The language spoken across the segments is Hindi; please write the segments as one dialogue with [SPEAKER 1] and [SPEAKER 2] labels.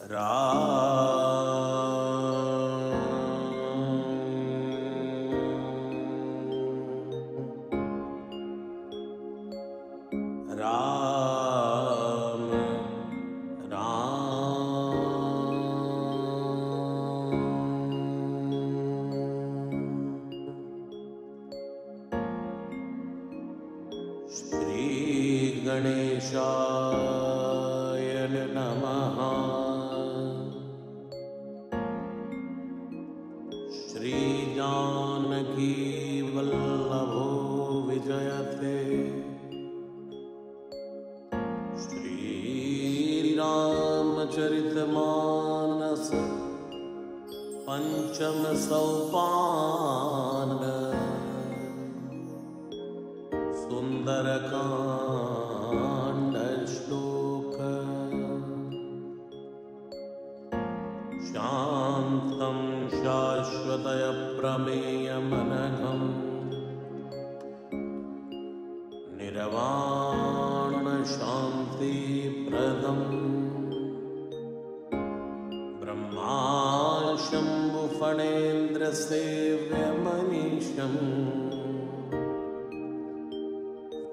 [SPEAKER 1] राम श्री गणेशाय नमः। श्री जानकी वल्लभो विजयते। श्री रामचरितमानस पंचम सोपान। सुंदरकांड श्लोक। शांतं शाश्वतयप्रमेयमनघम् निर्वाण शान्तिप्रदम् ब्रह्माशम्भुफणेन्द्रसेव्यमनीशम्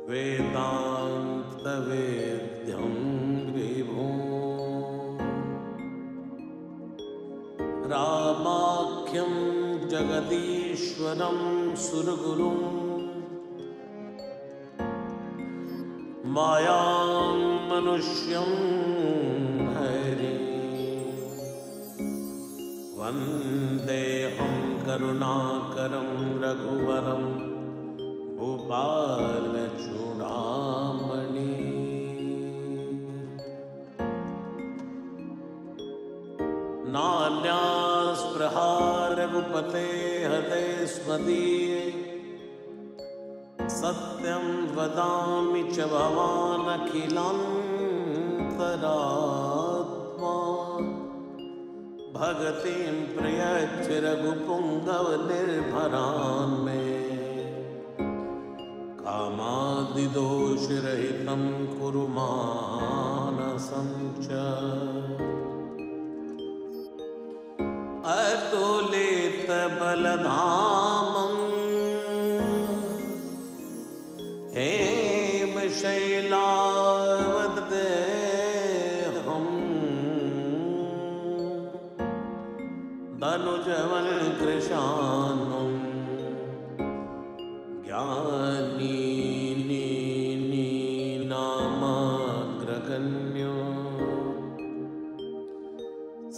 [SPEAKER 1] वेदान्तवेद्यं विभुम् रामाख्यं जगदीश्वरं सुरगुरुं मायां मनुष्यं हरिं वन्देऽहं करुणाकरं रघुवरं भूपालचूडामणि। नान्यास्पृहा रघुपते हते स्मदीये। सत्यं वदामि च भवानखिलान्तरात्मा। भगतिं प्रयच्छ रघुपुङ्गवनिर्भरान् मे। कामादिदोषरहितं कुरु मानसं च। अतुलितबलधामं हेमशैलावदेहं धनुजवन् कृशानं ज्ञानी नामाग्रगण्यो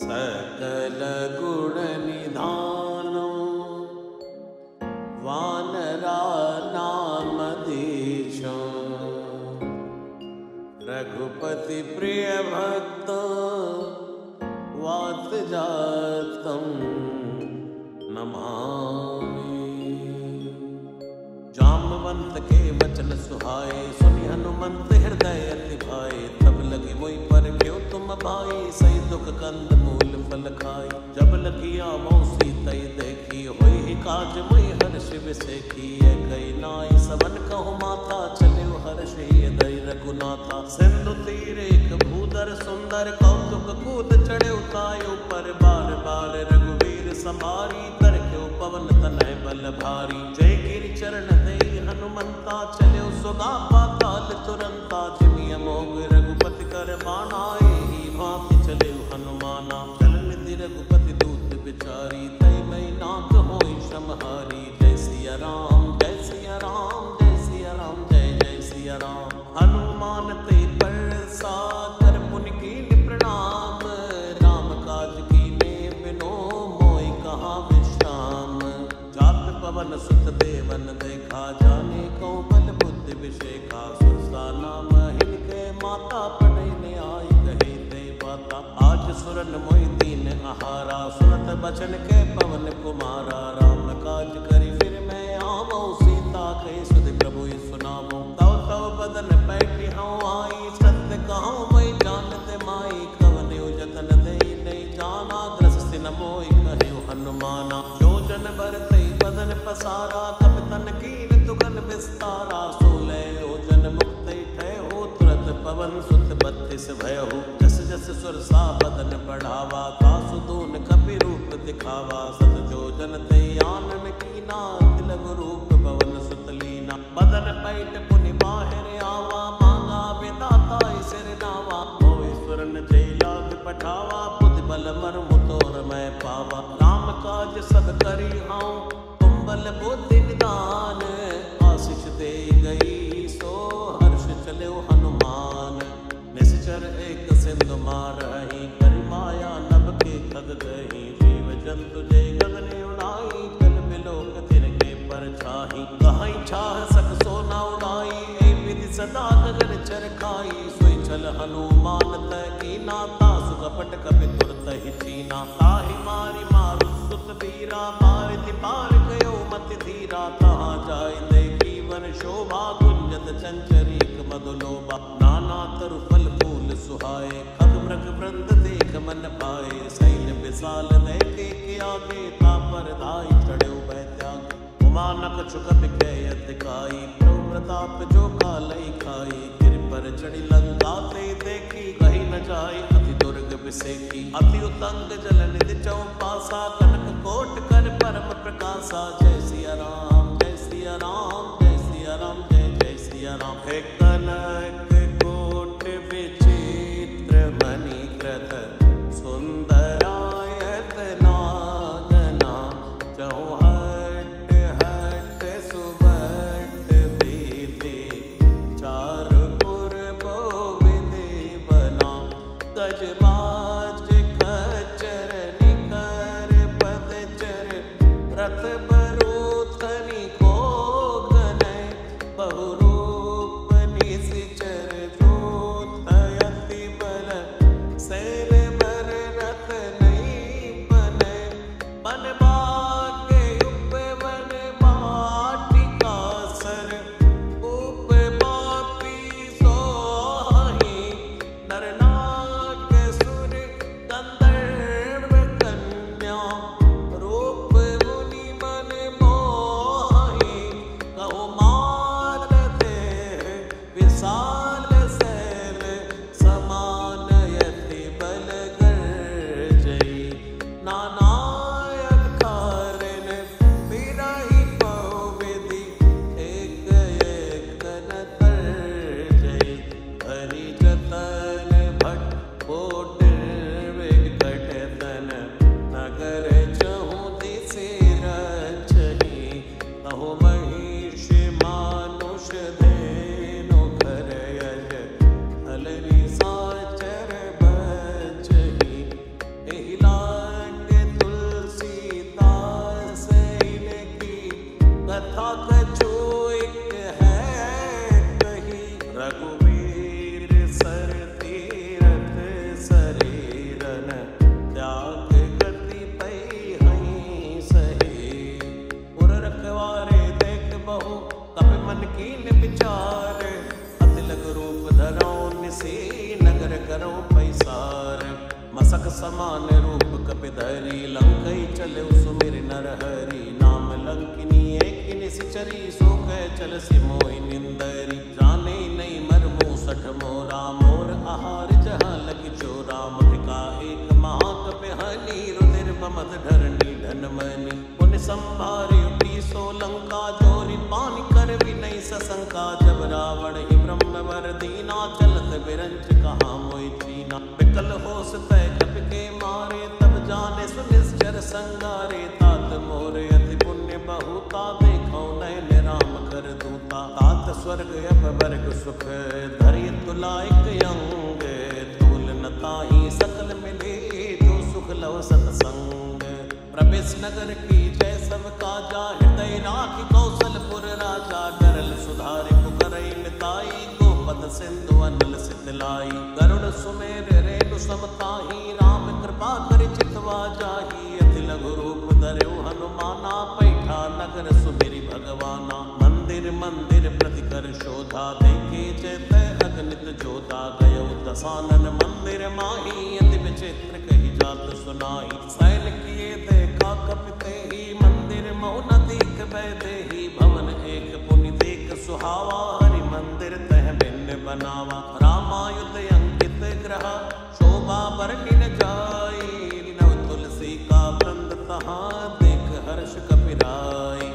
[SPEAKER 1] सकलगुणनिधानो वानरानामधीशो रघुपति प्रियभक्त वातजातं नमामि। जाम्बवंत के वचन सुहाए सुनि हनुमंत हृदय अति भाए। तब लगी मोहि पर क्यों तुम भाई सही दुख कंद मूल फल खाई। जब लगी आवो सीता देखी होई ही काज मोहि हर्ष विसेखी। कई नाई सबन कहु माथा चले हर्ष हृदय रघुनाथा। सिंधु तीर एक भूधर सुंदर कौतुक कूद चढ़े उतायो पर बार बार रघुवीर संभारी। तरक्यो पवन तनय बल भारी। जय गिरि चरण दे हनुमंता चलो सुगा पाताल तुरंता। जिमिय मोग रघुपति कर बाणाए ही भांति चले हनुमाना। चल निधि रघुपति दूत बिचारी तय मई नाथ होई समहारी। जय सिया राम जय सिया राम जय सिया राम जय जय सिया राम। हनुमान ते परसा कर पुनि कीन्हि प्रणाम। राम काज कीन्हे बिनो मोहि कहाँ विश्राम। जात पवन सुत देवन देखा जाने को बल बुद्धि विषेखा। सुरसा नाम हिनके माता पढ़ने आई कही ते बाता। आज सुरन मोहि दीन आहारा सुनत बचन के पवन कुमारा। राम काज करी फिर मैं आवो सीता कही सुध प्रभु सुनावो। तव तव बदन बैठी हूँ आई सत्य कहूँ मैं जानत माई। कवन जतन दे नहीं जाना ग्रस्त न मोहि कहे हनुमाना। योजन भरते बदन पसारा कपतन कीन तुगन विस्तारा। 16 योजन मुक्त ठय हो तुरत पवन सुत 32 भय हो। जस जस सुरसा बदन बढ़ावा, था सुदून कपि रूप दिखावा। सत जो जन ते आनन कीना, तिलक रूप भवन सुतलीना। बदन पैठ पुनि बाहिर आवा, मांगा विदाता सिर नावा। होय सुरन जय लाग पठावा, बुद्धि बल मर्म तोर मैं पावा। राम काज सब करी आऊं, तुम बल बुद्धि निदान। आशीष दे गई सो हर्ष चले हनुमान। निश्चर एक सिंधु मारही, करि माया नभ के खग गही। जीव जंतु जय गगन उड़ाई, जल बिलोक तिनके पर छाही। कहीं छाह सक सोना उड़ाई, ए विधि सदा गगन चरखाई। सोई छल हनुमान तय कीना, तासु कपट कपि तुरत ही चीना। ताहि मारी मारु सुत वीरा, मारिति पार गयो मति धीरा। तहाँ जाय देखी वन शोभा, गुंजत चंचरीक मधुलोभा। नाना तरु फल फूल सुहाए, खग मृग वृंद देख मन भाए। सैन्य विशाल देखे के आगे, तापर धाई चढ़े भय त्यागे। उमानक चुकत कह अधिकाई, प्रभु प्रताप जो कालई खाई। गिर पर चढ़ी लंका ते देखी, कही न जाय अति दुर्ग बिसेकी। अति उतंग जल निधि चौपासा, कनक कोट कर परम प्रकाशा। जय सिया राम जय सिया राम, जय सिया राम जय जय सिया राम। हे कनक कोट विचित्र मणिकृत, सुंदरायत नागना। चौहट हट सुबट विधि, चारपुर बो विधि बना। गजबाज खच्चर निकर पदचर, रथ बरूथनी को गनय। बहुरूप निशिचर जोत अति बल, सैर बर रथ नहीं बने। बन भाग्य उपवन वाटिका सर, उप बापी सोहि। नर नाग सुर गंधर्व कन्या, रूप मुनि मन मोहि। कहो मात देह विशाल शैल, समान यति बल गर्जई। नानायक कारिन बिरहि पौ विधि, एक एक न तर्जई। हरि जतन भट कोटिर विकट तन, नगर चहु दिशि रचहि। तहु महिष मानुष धेनु घर यज, अलरि साचर बचहि। एहि लाग तुलसीदास इनकी, कथा कछु एक है कही। रघुवीर सर तीरथ शरीरन, त्याग गति पै हहीं सही। उर रखवारे देख बहु, कपि मन कीन विचार। अति लघु रूप धरौ निसी, नगर करौ पैसार। मसक समान रूप कपि धरी, लंकई चले सुमिर नर हरि। नाम लंकिनी एक निशिचरी, सो कह चल सि मोहि निंदरी। जाने नहीं मरमु सठ मोरा, मोर आहार जहाँ लगी चोरा। मुठिका एक महाकपि हनी, रुधिर ममद धरणी धन मनी। पुनि संभारि उठी सो लंका, जोरि पानि कर विनय सशंका। जब रावण ही ब्रह्म वर दीना, चलत बिरंच कहाँ मोहि चीना। विकल होस तय कपि के मारे, तब जाने सुनिश्चर संगारे। तात मोर अति पुण्य बहुता, देखौ नयन राम कर दूता। तात स्वर्ग अपवर्ग सुख, धरि तुलाइक अंग। तूल न ताहि सकल मिले, जो सुख लव सतसंग। प्रवेश नगर की जय सब काजा, हृदय राखि कौशलपुर राजा। डरल सुधारि पुकरई मिताई, गोपद सिंधु अनल सितलाई। गरुड़ सुमेर रेणु समताही, राम कृपा करि चितवा जाही। अति लघु रूप धरौ हनुमाना, पैठा नगर सुमिरि भगवाना। मंदिर मंदिर प्रति कर शोधा, देखे जय अगणित जोधा। गयो दसानन मंदिर माही, अति विचित्र कही जात सुनाई। सैन किए देखा कपि तेहि, मंदिर मऊ न दीख बैदेही। भवन एक पुनि देख सुहावा, हरि मंदिर तह भिन्न बनावा। रामायुध अंकित ग्रह, शोभा बाबर निन जाई, नव तुलसी का वृंद तहाँ देख हर्ष कपिराई।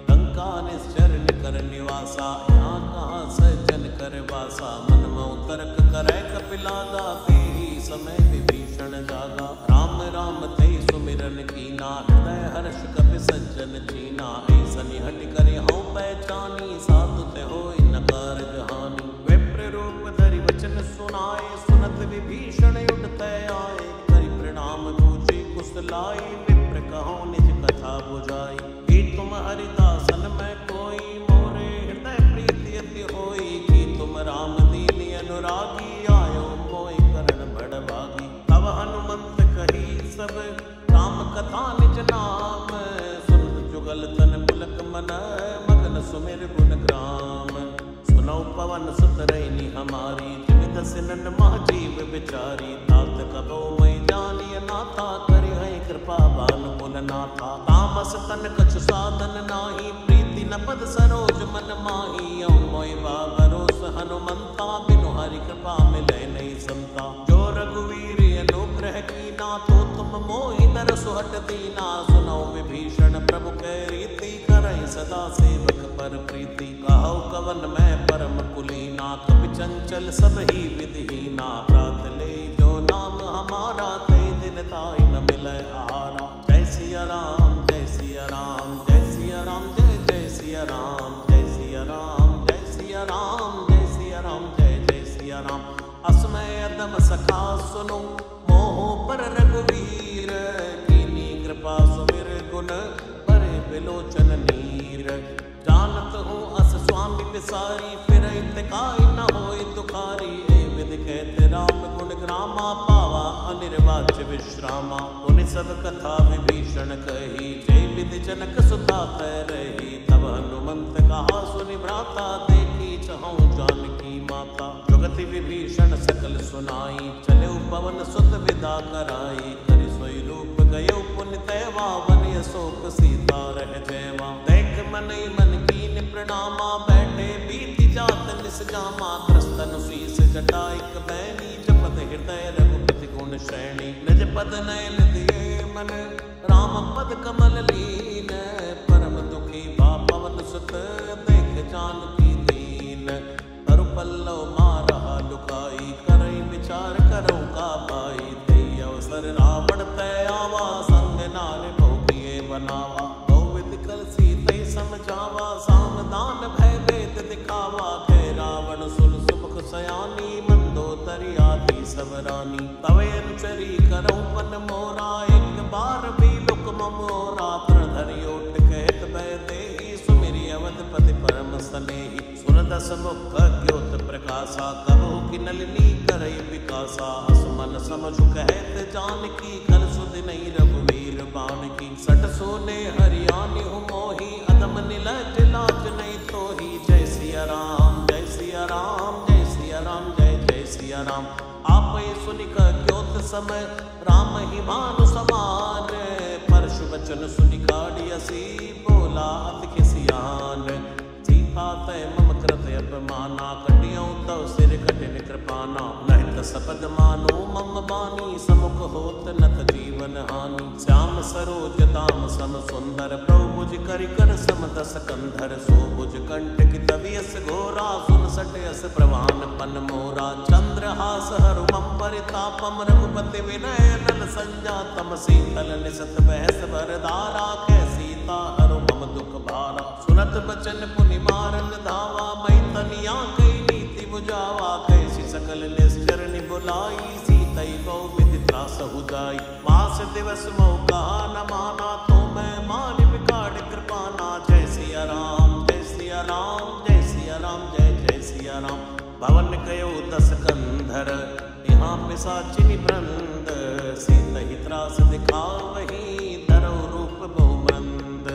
[SPEAKER 1] लंका निश्चर निकर निवासा, यहाँ कहाँ सज्जन कर वासा। मन मऊ तर्क करे कपिला गाते ही समय विभीषण जागा। राम राम ते सुमिरन कीना, हृदय हर्ष कपि सज्जन चीना। ऐसन हट कर हूँ पहचानी, साधु ते होई न कारज हानि। विप्र रूप धरि वचन सुनाए, सुनत विभीषण उठते आए। करि प्रणाम पूछी कुशलाई, विप्र कहो निज कथा बुझाई। कि तुम हरिदासन में कोई, मोरे हृदय प्रीति अति होई। कि तुम राम दीन अनुरागी, आयो मोहि करण बड़ भागी। तब हनुमंत कही सब राम कथा निज नाम। सुनत जुगल तन पुलक मन, मगन सुमिर गुण ग्राम। सुनौ पवन सुत रैनी हमारी, जिमित सिनन मह जीव बिचारी। तात कबो मैं जानिय नाथा, करि है कृपा भानु कुल नाथा। तामस तन कछु साधन नाही, प्रीति न पद सरोज मन माही। औ मोहि भरोस हनुमंता, बिनु हरि कृपा मिलै नहीं समता। जो रघुवीर अनुग्रह कीना, तो तुम मोहि दर सुहट दीना। सुनौ विभीषण प्रभु कै रीति, करहि सदा सेवक पर प्रीति। कहौ कवन मैं परम कुलीना, कपि चंचल सब ही विधिहीना। प्रात ले जो नाम हमारा, तै दिन ताहि न मिलै आहारा। जय सिया राम जय सिया राम, जय सिया राम जय जय सिया राम। जय सिया राम जय सिया राम, जय सिया राम जय जय सिया राम। असमय अदम सखा सुनो, मोह पर रघुवीर। कीनी कृपा सुमिर गुण, परे बिलोचन नीर। जानत हूँ अस स्वामी विसारी, फिरहि तिकाई न होय दुखारी। ए विधि कहते राम गुण ग्रामा, पावा अनिर्वाच्य विश्रामा। उन सब कथा विभीषण कही, जय विधि जनक सुता तै रही। तब हनुमंत कहा सुनि भ्राता, देखी चहु जानकी माता। जुगति विभीषण सकल सुनाई, चले पवन सुत विदा कराई। करि सोई रूप गयो पुनि तैवा, वन अशोक सीता रह जयवा। देख मनई मन कीन प्रणामा, बैठे बीति जात निस जामा। त्रस्तन शीस जटा इक बैनी, जपत हृदय रघुपति गुण श्रेणी। निज पद नयन दिए मन, राम पद कमल लीन। परम दुखी भा पवन सुत, देख जानकी दीन। तरु पल्लव मारहा लुकाई, करई विचार करौ का भाई। तई अवसर रावण तय आवा, संग नार भोगिए बनावा। बहुविध कल सीतै समझावा, सावधान भय भेद दिखावा। कह रावण सुन सुमुख सयानी, मंदोदरी आदि सब रानी। तवे अनुचरी करौ पन मोरा, एक बार भी लुक मोरा। तृण धरि ओट कहत भय देहि, सुमिरि अवधपति परम स्नेही। सुर दस मुख ज्योत प्रकाशा, कबहु की नलिनी करई विकासा। असमन समझु कहत जानकी, खल सुधि नहीं रघुवीर बाणकी। सट सोने हरियाणी हूँ मोही, अदम निलज लाज नहीं तोही। जय सिया राम जय सिया राम, जय सिया राम जय जय सिया राम। आपै सुनिक ज्योत समय, राम ही भानु समान। परशु वचन सुनि काढ़ियसी, बोला अति खिसियान। सीता तै मम कृत अपमाना, कटियौ तव सिर कठिन कृपाना। नहित सपद मानो मम बानी, समुख होत नत जीवन हानि। श्याम सरोज दाम सम सुंदर, प्रभु भुज करि कर सम दस कंधर। सो भुज कंठ की तवियस घोरा, सुन सटयस प्रवान पन मोरा। चंद्रहास हरु मम परितापम, रघुपति विनय नल संजातम। शीतल निसत बहस भरदारा, कै सीता हरु मम दुख भारा। सुनत बचन पुनि मारन धावा, मैं तनिया कई नीति बुझावा। कैसी सकल निश्चर निबुलाई, सीतई बहु विधि त्रास हुजाई। मास दिवस मोह कहा न माना, तो मैं मान बिगाड़ कृपाना। जय सिया राम जय सिया राम, जय सिया राम जय जय सिया राम। भवन कयो दस कंधर, यहाँ पिशाचिनी वृंद। सीतहि त्रास दिखावही, धरौ रूप बहुमंद।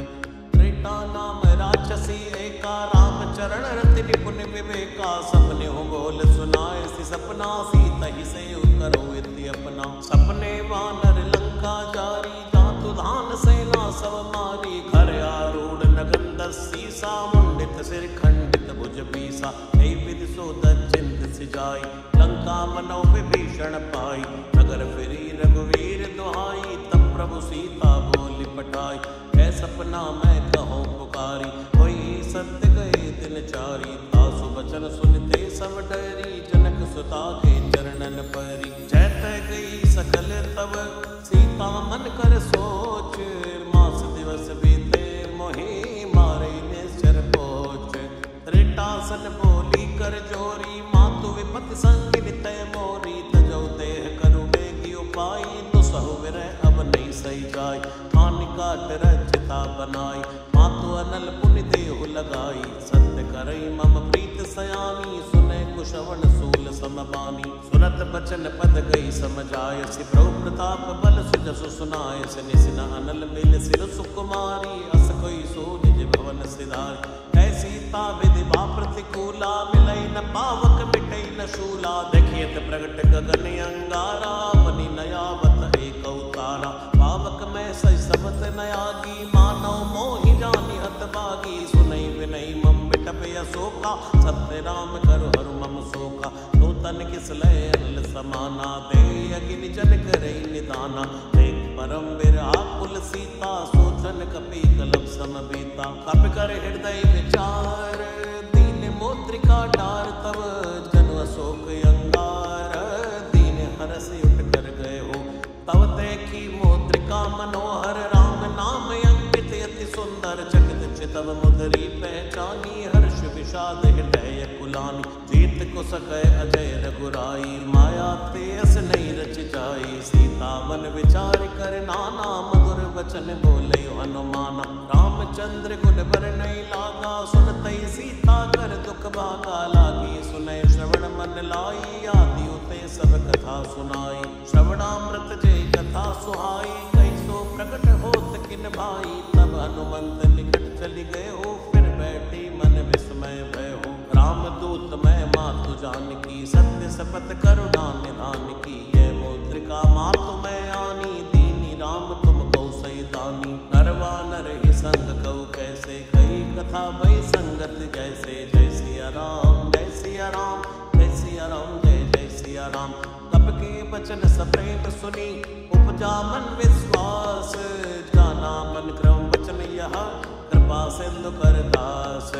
[SPEAKER 1] त्रेता नाम राक्षसी एका, राम चरण रति निपुण विवेका। सपने हो बोल सुनाए सी सपना, सीतहि से करो इति अपना। सपने वानर लंका जारी, जातु धान सेना सब मारी। घर आरूढ़ नगन दस सीसा, मुंडित सिर खंडित भुज बीसा। हे विधि सो दचिंत सिजाई, लंका मनो विभीषण पाई, नगर फिरी रघुवीर दुहाई, तब प्रभु सीता बोली पठाई, है सपना मैं कहूँ पुकारी, होई सत्य गए दिन चारी, तासु बचन सुनते सब डरी, जनक सुता के चरणन परी, जैत गई सकल तब सीता मन कर सोच, मास दिवस बीते मोहि मारे निश्चर पोच, त्रिटासन बोली कर जोरी, मातु विपत संग नितय मोरी, तजौ देह करु बेगी उपाय, दुसहु विरह अब नहीं सही जाय, हानि काट रचिता बनाई, मातु अनल पुनि देहु लगाई, सत्य करई मम प्रीत सयानी, सुने कुशवन सूल समबानी, सुनत बचन पद गई समझाय, सिप्रभु प्रताप बल सुजसु सुनाय, सिनि सिन अनल मिल सिर सुकुमारी, अस कोई सो निज भवन सिधारी, है सीता विधि बा प्रतिकूला, मिलई न पावक मिटई न शूला, देखियत प्रगट गगन अंगारा, बनी नयावत एक अवतारा, पावक में सही सबत नयागी, मानव मोहि जानि हतभागी, सुनई विनई मम बिटपय शोका, सत्य राम करु हरु मम शोका, नूतन किस लय अनल समाना, दे अगिन जन करई निदाना, देख परम विराकुल सीता, सोचन कपि कलप समबीता, कपि कर हृदय विचार, दीन मुद्रिका डार, तब जनु अशोक अंगार, दीन हरस उठ कर गए हो, तब देखी मुद्रिका मनोहर, राम नाम अंकित अति सुंदर, चकित चितव मुदरी पहचानी, हर्ष विषाद हृदय कुलानी, जीत को सकै अजय रघुराई, माया तेस नहीं रच जाई, सीता मन विचार कर नाना, मधुर वचन बोले हनुमाना, रामचंद्र गुण बर नहीं लागा, सुनतई सीता कर दुख भागा, लागी सुनय श्रवण मन लाई, आदि उते सब कथा सुनाई, श्रवणामृत जय कथा सुहाई, कैसो प्रकट होत किन भाई, तब हनुमंत निकट चली गए हो, फिर बैठी मन विस्मय भय हो, रामदूत मैं मातु जानकी, सत्य शपथ करुणा निधान की, ये मुद्रिका मातु मैं आनी, दीनी राम तुम कौ सही दानी, नरवा नर ही संग कऊ कैसे, कही कथा भई संगत जैसे, जय सिया राम जय सिया राम, जय सिया राम जय जय सिया राम, कब के वचन सप्रेम सुनी, उपजा मन विश्वास, जाना मन क्रम वचन यह, कृपा सिंधु कर दास,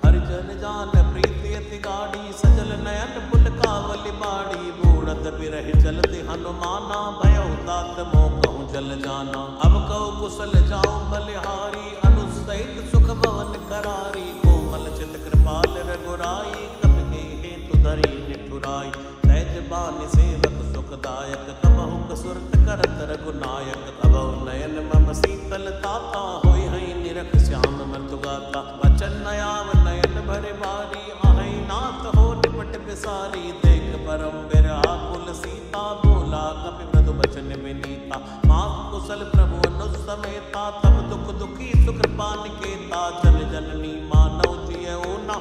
[SPEAKER 1] हरिजन जान प्रीति अति गाढ़ी, सजल नयन पुल कावली बाड़ी, बूढ़त बिरह चलते हनुमाना, भयउ तात मोह कहूँ जल जाना, अब कहु कुशल जाऊं बलिहारी, अनुसहित सुख भवन करारी, कोमल चित कृपाल रघुराई, कपि हेतु धरी निठुराई, सहज बानी सेवक सुखदायक, कबहु कसुरत करत रघुनायक, कबहु नयन मम शीतल ताता, होई हई निरख श्याम मृदु गाता, वचन नयाव नयन भरे बारी, आहै नाथ हो निपट बिसारी, देख परम विराकुल सीता, बोला कपि मृदु वचन विनीता, मात कुशल प्रभु अनुज समेता, तब दुख दुखी सुख कृपा निकेता, जन जननी मानव जिय ऊना,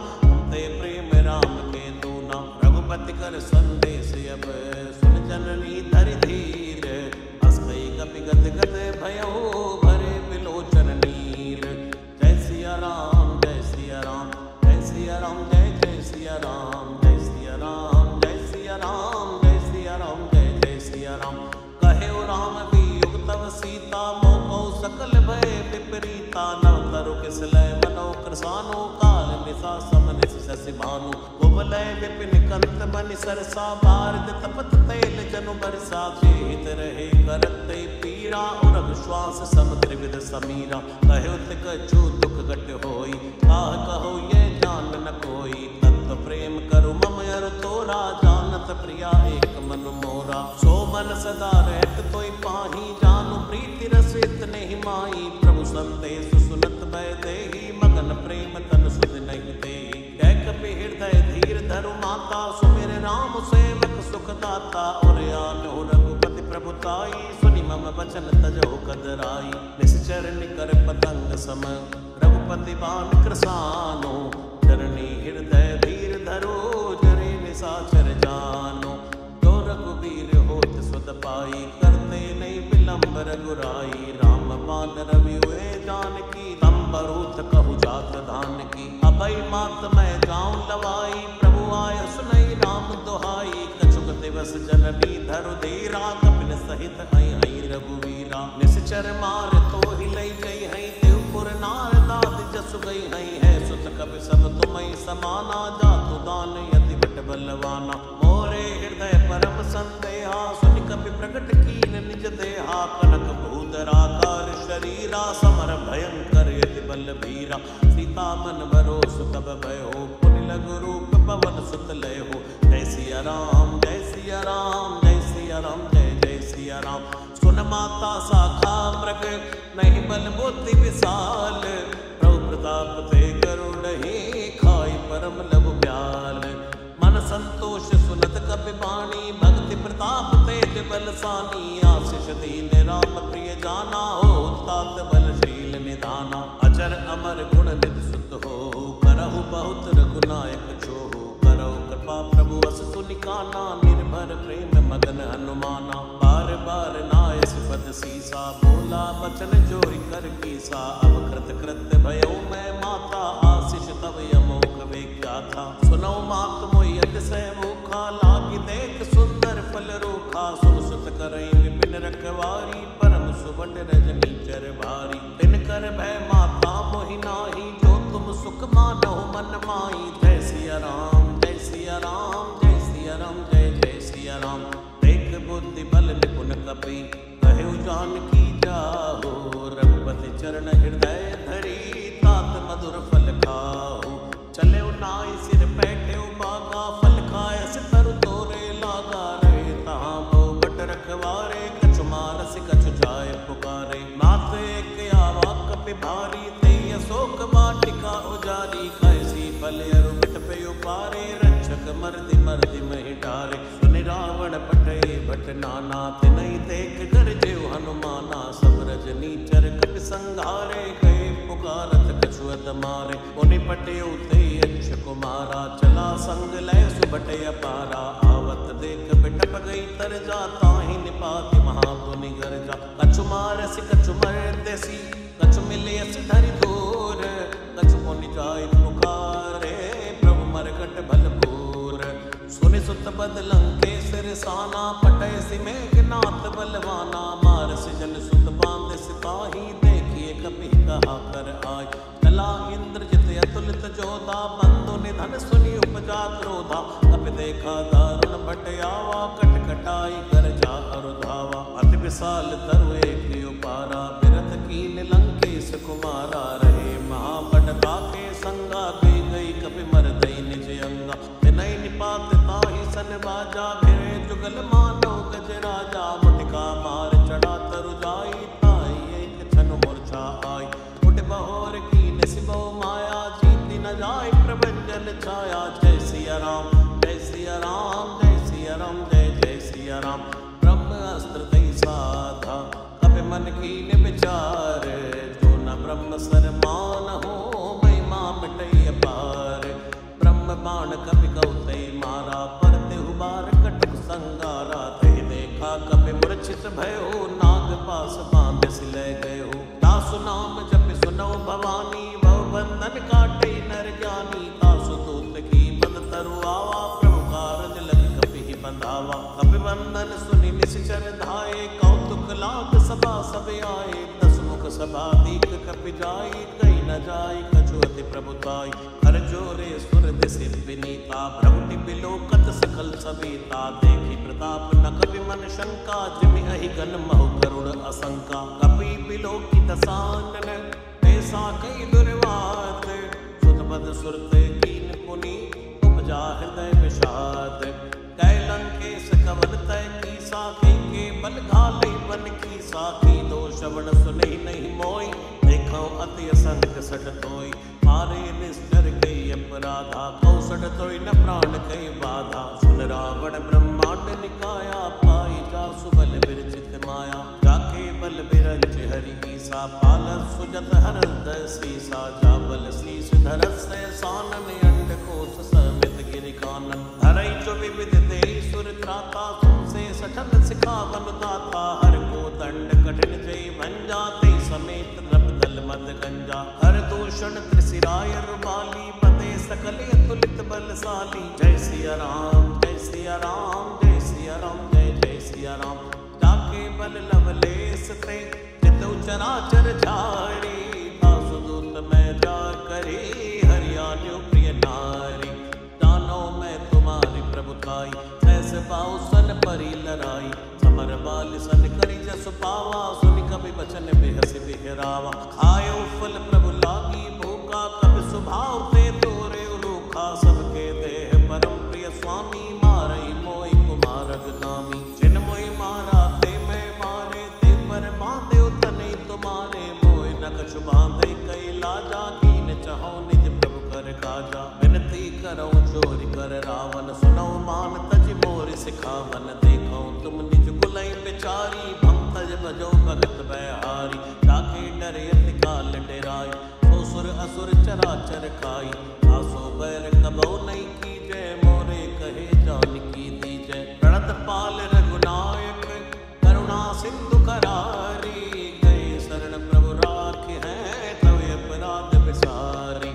[SPEAKER 1] ते प्रेम राम के दूना, रघुपति कर संदेश अब सुन जननी धरि धीर, हस गई कपि गद गद भयउ भरे बिलोचन नीर, जय सिया राम जय सिया राम, जय सिया राम जय जय सिया राम, जय सिया राम जय सिया राम, जय सिया राम जय जय सिया राम, कहे राम वियोग तव सीता, मोह सकल भय विपरीता, नव तरु किस लय मनो कृसानो, काल निसा समन शशि भानु, कुवलय विपिन कंत मनि सरसा, भारत तपत तैल जनु बरसा, जेहित रहे करत पीरा, और विश्वास सम त्रिविध समीरा, कहो तिक जो दुख घट होई, काह कहो ये जान न कोई, तत्व प्रेम करु मम अर तोरा, जानत प्रिया एक मन मोरा, सो मन सदा रहत तोय पाही, जानु प्रीति रस इतने ही माही, प्रभु संदेश सुनत भय देहि, मगन प्रेम तन सुध नहीं देहि, कपि हृदय धीर धरु माता, सुमिर राम सेवक सुखदाता, और आनो रघुपति प्रभुताई, सुनि मम वचन तजो कदराई, निश्चर निकर पतंग सम, रघुपति बाण कृसानो, चरणी हृदय धीर धरो, जरे निशाचर जानो, जो रघुवीर होत सुत पाई, करते नहीं विलंब रघुराई, राम बाण रवि हुए जानकी, तम बरूथ कहु जात धान की, अभय मात मैं जाऊं लवाई, प्रभु आय सुनई राम दुहाई। कछुक दिवस जननी धरु धीरा कपिन सहित आई आई रघुवीरा। निश्चर मार तो ही लई गई है देवपुर नार दाद जसु गई है सुत कपि सब तुम्हें समाना। जातु दान यति बट बलवाना मोरे हृदय परम संदेहा। सुनि कपि प्रकट कीन निज देहा कनक भूधराकार शरीरा। समर भयंकर यति बल भीरा सीता मन भरोस तब भयो। पुनि लघु रूप पवन सुत लय हो। जय सिया राम जय सिया राम जय सिया राम जय जय सिया राम। सुन माता साखा मृग नहीं बल बुद्धि विशाल। प्रभु प्रताप ते गरुड़हि खाई परम लघु ब्याल। मन संतोष सुनत कपि बाणी भक्ति प्रताप तेज बलसानी। आशीष दीन राम प्रिय जाना हो तात बलशील निधाना। अचर अमर गुण निधि सुत हो करहु बहुत रघुनायक छोहु। करहु कृपा प्रभु अस सुनिकाना निर्भर प्रेम मगन हनुमाना। बार बार नाय सिपद सीसा बोला बचन जोरि कर कीसा। अब कृत कृत्य भयो मैं माता आशीष तब यमोक वेख्या था। सुनो मात मोहि अतिशय मुखा लागी देख सुंदर फल रूखा। सुन सुत करई विपिन रखवारी परम सुबट रजनी चर भारी। तिन कर भय माता मोहि नाही जो तुम सुख मानहु मन माही। जय सिया राम जय सिया राम जय सिया राम जय जय सिया राम। देख बुद्धि बल निपुण कपि कहु जानकी जाहो। रघुपति चरण हृदय धरी तात मधुर फल खाओ। चले नाई सिर बैठे बागा फल खायस तरु तोरे लागा। रहे तहाँ बहु बट रखवारे कछु मारस कछु जाय पुकारे। नाथ एक आवा कपि भारी ते अशोक वाटिका उजारी। कैसी फल अरु बिट पे उपारे रक्षक मर्दि मर्दि महि डारे। सुनि रावण पठे भट नाना तिनहि देख गरजेउ हनुमाना। सब रजनी चर कपि संघारे गए पुकारत कछु अद मारे। उनि पटेउ ते यक्ष कुमारा चला संग लय सुबटे अपारा। आवत देख बिटप गई तर जा ताहि निपाति महापुनि गर्जा। कछु मारसि कछु मर्देसी कछु मिलियसि धरि दूर। कछु पुनि जाय पुकारे प्रभु मरकट भलपूर। सुनि सुत बद लंकेसर साना पटयसि मेघनाथ बलवाना। मारसि जन सुत बांध सिपाही देखिए कपि कहा कर आय। चला इंद्रजित अतुलित जोधा बंधु निधन सुनि उपजा क्रोधा। कपि देखा दारुण भट आवा कट कटाई कर जा अरुधावा। अति विशाल तरु एक उपारा बिरथ कीन लंकेश कुमारा। रहे महाबट ताके संगा गई गई कपि मरदई निज अंगा। तिनहि निपात ताहि सन बाजा भिरे जुगल मानो गज राजा। मुटिका मार चढ़ा तरु जाई ताहि एक छन मूर्छा आई। उठ बहोर कीन सिबो माया जीति न जाय प्रभंजन छाया। जय सिया राम जय सिया राम जय सिया राम जय जय सिया राम। ब्रह्म अस्त्र दई साधा कपि मन कीन विचार। जो न ब्रह्म सर मान हो महिमा मिटई अपार। ब्रह्म बाण कपि कौतै मारा परते हुबार कटक संगारा। तहि देखा कपि मूर्छित भयो नाग पास बांध सिलय गयो। दासु नाम जपि सुनो भवानी भव बंधन काटे नर ज्ञानी। तासु दूत की पद तरु आवा प्रभु कारज लग कपि ही बंधावा। कपि बंधन सुनि निश्चर धाये कौतुक लाग सभा सब आए। दस मुख सभा दीक कपि जाई कही न जाय कछु अति प्रभुताई। कर जोरे सुर दिसि विनीता भ्रमटि बिलोकत सकल सविता। देखी प्रताप न कपि मन शंका जिमि अहि गन महु करुण असंका। कपि बिलोकी दसानन ऐसा कई दुर्वात। सुत पद सुरते कीन पुनि उपजा हृदय विषाद। कै लंकेश कवन तय कीसा के बल घाले बन कीसा। की दो श्रवण सुने नहीं मोई देखो अति असंग सट तोई। मारे निश्चर कई अपराधा कौसट तोई न प्राण कई बाधा। सुन रावण ब्रह्मांड निकाया पाई जासु बल विरचित माया। जाके बल बिरंच हरि ईसा पालत सुजत हरद सीसा। जा बल शीस धरस सानन अंड कोश समित गिरि कानन। धरई जो विविध दे सुर त्राता तुमसे सठन सिखावन दाता। हर को दंड कठिन जय भंजा ते समेत नभ दल मद गंजा। हर दूषण त्रिशिराय रुमाली बदे सकल अतुलित बल बलशाली। जय सिया राम जय सिया राम जय सिया राम जय जय सिया राम। जाके बल लवलेस ते चित चराचर झारी। वासुदूत मैं जा करे हरियाणियों प्रिय नारी। जानो मैं तुम्हारी प्रभुताई सहस पाओ सन परी लड़ाई। समर बाल सन करी जस पावा सुनि कवि बचन बेहस बिहरावा। खायो फल प्रभु लागी भूखा कवि स्वभाव ते तोरे रूखा। सबके देह परम प्रिय स्वामी मारई मोई कुमारग नामी। जिन मोई मारा ते मैं मारे ते पर बांधे उतने तुम्हारे। मोय न कछु बांधे कई लाजा कीन चाहो निज प्रभु कर काजा। विनती करो चोरी कर रावण सुनो मान तज मोर सिखावन। देखो तुम निज कुलई बिचारी भंतज भजो भगत बहारी। ताके डरे अति काल डेराय सो सुर असुर चराचर खाई। आसो बैर कबो नहीं की जय मोरे कहे जान की दी जय। प्रणत पाल रघुनायक करुणा सिंधु करारी। गए शरण प्रभु राखे हैं तवे अपराध बिसारी।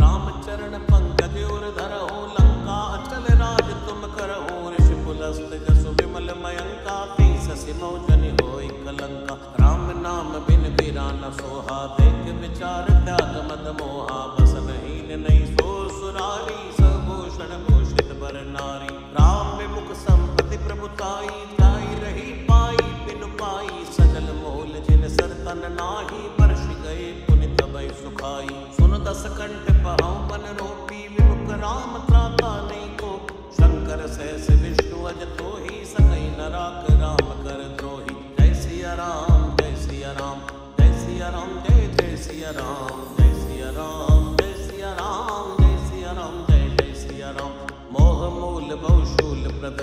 [SPEAKER 1] रामचरण पंकज उर धरहु लंका अचल राज तुम करहु। ऋषि पुलस्त जसु विमल मयंका शशि मौजनि होई कलंका। राम नाम बिन बीरान सोहा देख विचार त्याग मद मोहा। बसन हीन नहीं सो सुरारी सभूषण भूषित बर नारी। राम विमुख संपत्ति प्रभुताई जाई रही पाई बिनु पाई। सजल मोल जिन सर तन नाही वर्ष गए पुनि तबई सुखाई। सुन दस कंठ पहाउ बन रोपी विमुख राम त्राता नहीं को। शंकर सहस विष्णु अज तोहि सकई न राख राम कर द्रोही। जय सिया राम जय सिया राम जय सिया राम जय जय सिया राम जय सिया राम जय सिया राम जय सिया राम जय जय सिया राम। मोह मूल बहुशूल प्रद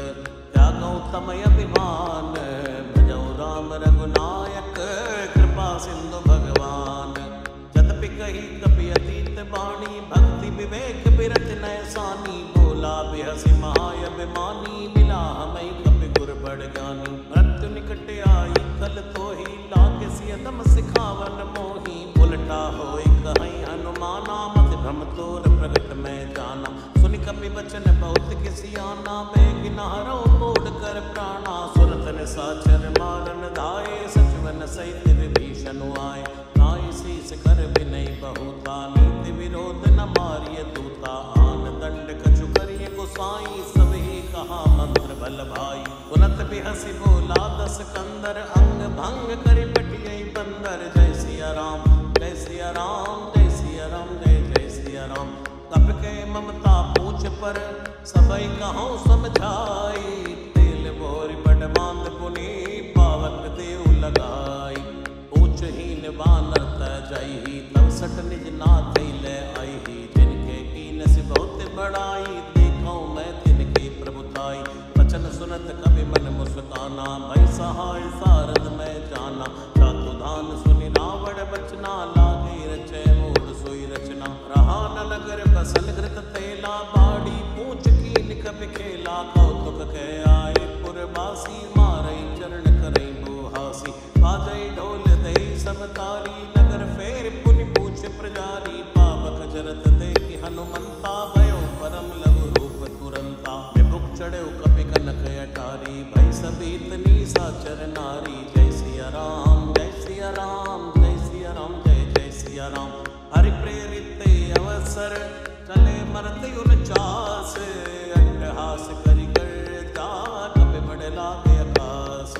[SPEAKER 1] त्यागौ तमय अभिमान। भजौ राम रघुनायक कृपा सिंधु भगवान। जदपि कही कपि अतीत बाणी भक्ति विवेक बिरत नैसानी। बोला बिहसि महाय अभिमानी मिला हमें कपि गुर बड़ ज्ञानी। मृत्यु निकट आई कल तोहि लागे सियदम सिखावन मोही। उलटा होई कहीं हनुमाना मत भ्रम तोर प्रगट में जाना। सुनि कपि बचन बहुत किसियाना बेग नहरो मोड़ कर प्राणा। सुरत निशाचर मारन धाये सचवन सहित विभीषण आए। नाई शीस कर विनय बहुता नीति विरोध न मारिय दूता। आन दंड कछु करिय गोसाई सभी कहा मंत्र बल भाई। उनत बिहसि बोला दस कंदर अंग भंग करि पटियै बंदर। जय सिया राम जय सिया राम जय सिया राम जय जय सिया राम। कप के ममता पूछ पर सबई कहूँ समझाई। तेल बोरी बड़ बांध पुनि पावक देव लगाई। ऊंच हीन बानर तजही तब सट निज नाथ ले आई। जिनके कीन से बहुत बड़ाई देखो मैं तिनकी प्रभुताई। वचन सुनत कवि मन मुस्काना भई सहाय सारद में जाना। चातु धान सुनि रावण बचना लागे रचै मूल सोई रचना। रहा न नगर बसल घृत तेला बाड़ी पूछ कीन कवि खेला। कौतुक कह आए पुरवासी मारई चरण करई बुहासी। बाजई ढोल दई सब तारी नगर फेर पुनि पूछ प्रजारी। पावक जरत देखि हनुमंता भयो परम लघु रूप तुरंता। विभुक चढ़ो कपि कनक अटारी भई सबीत निशाचर नारी। जय सिया राम जय सिया राम जय सिया राम जय जय सिया राम। हरि प्रेरित अवसर चले मरत 49 अट्टहास करि कर जा कपि बड़ लागे आकाश।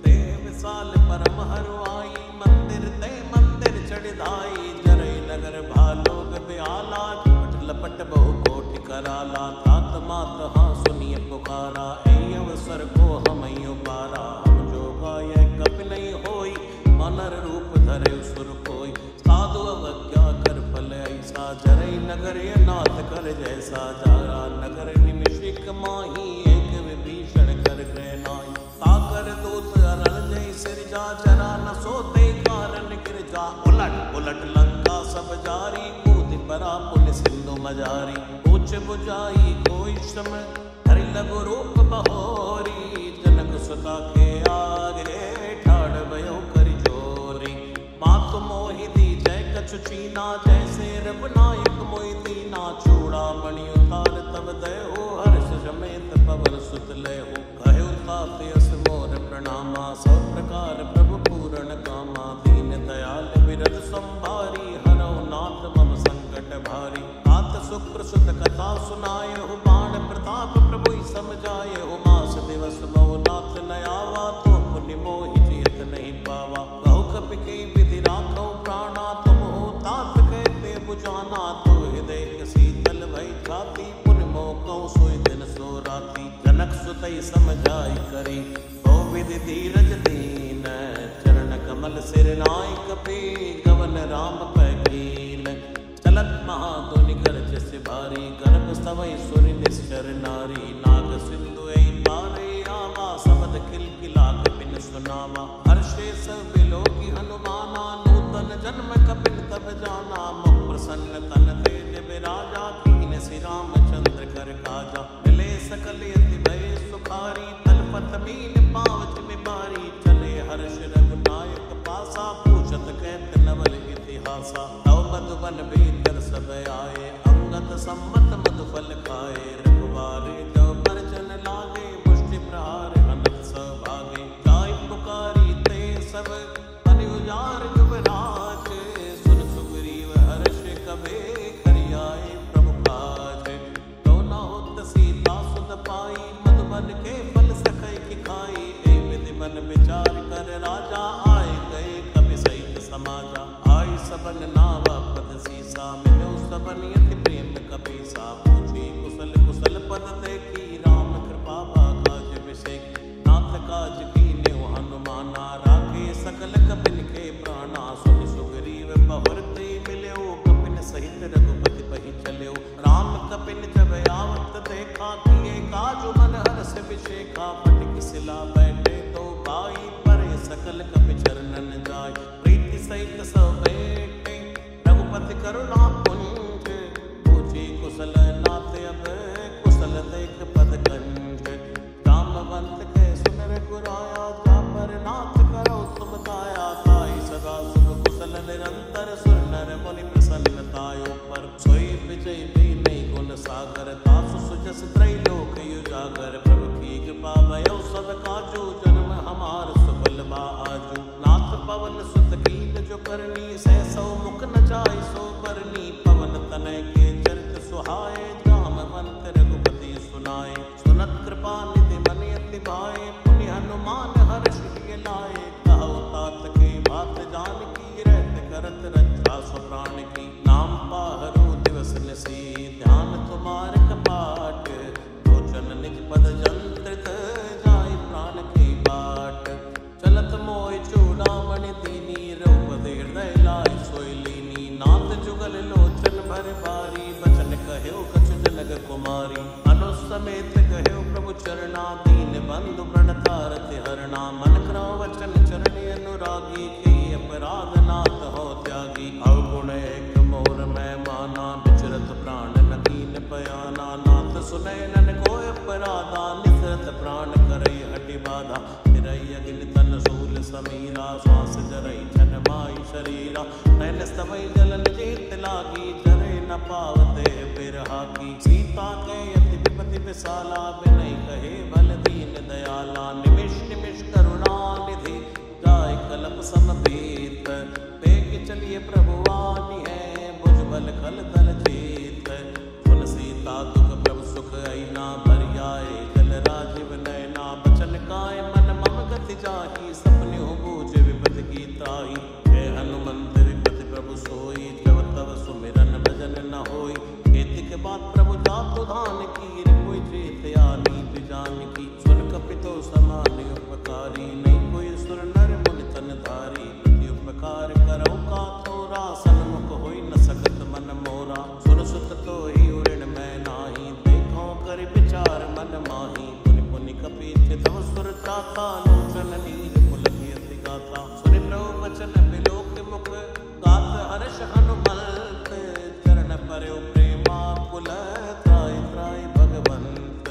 [SPEAKER 1] देव विशाल परम हरुआई मंदिर ते मंदिर चढ़ाई। जरई नगर भालोग ब्याला लपट बहु कोटि कराला। तात मात हाँ सुनिए पुकारा ऐ अवसर को हमयो पारा। हम जो गाये कपि नहीं होई मनर रूप धरे सुर कोई। साधु अवज्ञा कर फल ऐसा जरई नगर ये नाथ कर जैसा। जारा नगर निमिषिक माही एक विभीषण कर गए नाई। ताकर दूत अरण जय सिरजा जरा न सोते कारण गिरजा। उलट उलट लंका सब जारी कूद परा पुनि सिंधु मजारी। पूछ बुझाई कोई श्रम हरि लघु रूप बहोरी। जनक सुता के आगे ठाड़ भयो करि जोरी। मातु मोहि दी जय कछु चीना जैसे रघुनायक मोहि दीना। चूड़ा मणि उतार तब दय हो, हर्ष समेत पवन सुत लय हो। कहे तात यस मोर प्रणामा, सब प्रकार प्रभु पूरण कामा। दीन दयाल विरद संभारी, हरौ नाथ मम संकट भारी। तात शुक्र सुत कथा सुनाय हो, बाण प्रताप प्रभु समझाए हो। मास दिवस बहु नाथ न आवा, तो पुण्य मोहि चेत नहीं पावा। कहु कपि के विधि राखौ प्राणा, तुम हो तात कहते बुझाना। तो हृदय शीतल भई छाती, पुण्य मोह कहु सोई दिन सो राती। जनक सुतई समझाई करी, बहु विधि धीरज दीन। चरण कमल सिर नाय कपि, गवन राम पै कीन। चलत महाधुनि गर्ज से भारी, गर्भ स्तवै सुनि निश्चर नारी। नाग सिंधु ऐ पारे आवा, शब्द किलकिला कपिन सुनावा। हर्षे सब बिलोकी हनुमाना, नूतन जन्म कपिन तब जाना। मुख प्रसन्न तन तेज विराजा, कीन श्री रामचंद्र कर काजा। मिले सकल यति भय सुखारी, तलपत मीन पावच निबारी। चले हर्ष रघुनायक पासा, पूछत कहत नवल इतिहासा। तव मधुबन भीतर सब आए, अंगत सम्मत मधुफल खाए। रघुवारे जब परजन लागे, मुष्टि प्रहार अनंत सब भागे। जाय पुकारी ते सब अनि उजार युवराज। सुन सुग्रीव हर्ष कबे, करियाए प्रभु काज। तो न होत सीता सुत पाई, मधुबन के फल सकै की खाई। ए विधि मन विचार कर राजा, आए गए कपि सहित समाजा। आई सबन नावा पद सीसा, मिलो सबन यति प्रेम कपीसा। पूछी कुशल कुशल पद देखी, राम कृपा काज विषेक। नाथ काज कीन्हे हनुमाना, राखे सकल कपिन के प्राणा। सुनि सुग्रीव बहुर ते मिल्यो, कपिन सहित रघुपति पहि चल्यो। राम कपिन जब आवत देखा, किए काज मन हर्ष विशेखा। फटिक सिला बैठे तो भाई, परे सकल कपि चरणन जाय। प्रीति सहित सब बैठे, रघुपति करुणा पुंज। पूछी कुशल नाथ अब, कुशल देख पद कंज। जामवंत के सुन रघुराया, जा पर नाथ करो तुम दाया। ताई सदा शुभ कुशल निरंतर, सुर नर मुनि प्रसन्नतायो पर। सोई विजय भी गुण सागर, तासु सुजस त्रैलोक उजागर। प्रभु की कृपा भयो सब काजू, जन्म हमार सफल बा आजू। नाथ पवन सुत कीन जो करनी, सहसौ मुख न जाय सो बरनी। पवन तनय के चरित सुहाए, जामवंत रघुपति सुनाए। सुनत कृपा निधि मन अति भाए, पुनि हनुमान हर्ष लिय लाए। कहु तात के बात जानकी, रहत करत रक्षा सो प्राण की। नाम पाहरो दिवस निसी, ध्यान तुम्हारे कपाट। लोचन निज पद जंत्रित, जाय प्राण के बाट। चलत मोहि चूड़ामणि दीनी, रघुपति हृदय लाय सोई लीनी। नाथ जुगल लोचन भर बारी, बचन कह्यो कछु जनक कुमारी। अनुसमेत कह्यो प्रभु चरणा, दीन बंधु प्रणतारति हरणा। मन क्रम वचन चरण अनुरागी, के अपराध नाथ हो त्यागी। अवगुण एक मोर मैं माना, विचरत प्राण न कीन पयाना। नाथ सुनय नन कोय अपराधा, निसरत प्राण करई हटि बाधा। फिरई अगिन तन शूल समीरा, श्वास जरई छन माई शरीरा। नैन स्तवई जलन जेत लागी, जरे न पावते बिरहा की। सीता के यति विपति विशाला, बिनय कहे बल दीन दयाला। निमिष निमिष करुणा निधि, जाय कलप समभीत। बेग चलिए प्रभु आनी है, भुज बल खल दल जीत। सुन सीता दुख प्रभु सुख ऐना, भरियाए जल राजीव नयना। बचन काय मन मम गति जाहि, सपने हो बूझ विपति की त्राहि। जय हनुमंत विपति प्रभु सोई, जब तब सुमिरन भजन न होई। खेती के बाद प्रभु जातु धान की, कोई जेत आनी बिजान की। सुन कपितो समान उपकारी, नहीं कोई सुर नर मुनि तन धारी। प्रति उपकार करौ का थोरा, सन्मुख होई न सकत मन मोरा। सुन सुत तो ही उड़न मैं नाही, देखो कर विचार मन माही। पुनि पुनि कपि तव सुर चाथा, लोचन नीर पुलकियति गाथा। सुनि प्रभु वचन बिलोक मुख, गात हर्ष हनुमंत। चरण पर्यो प्रेमा कुल, त्राय त्राय भगवंत।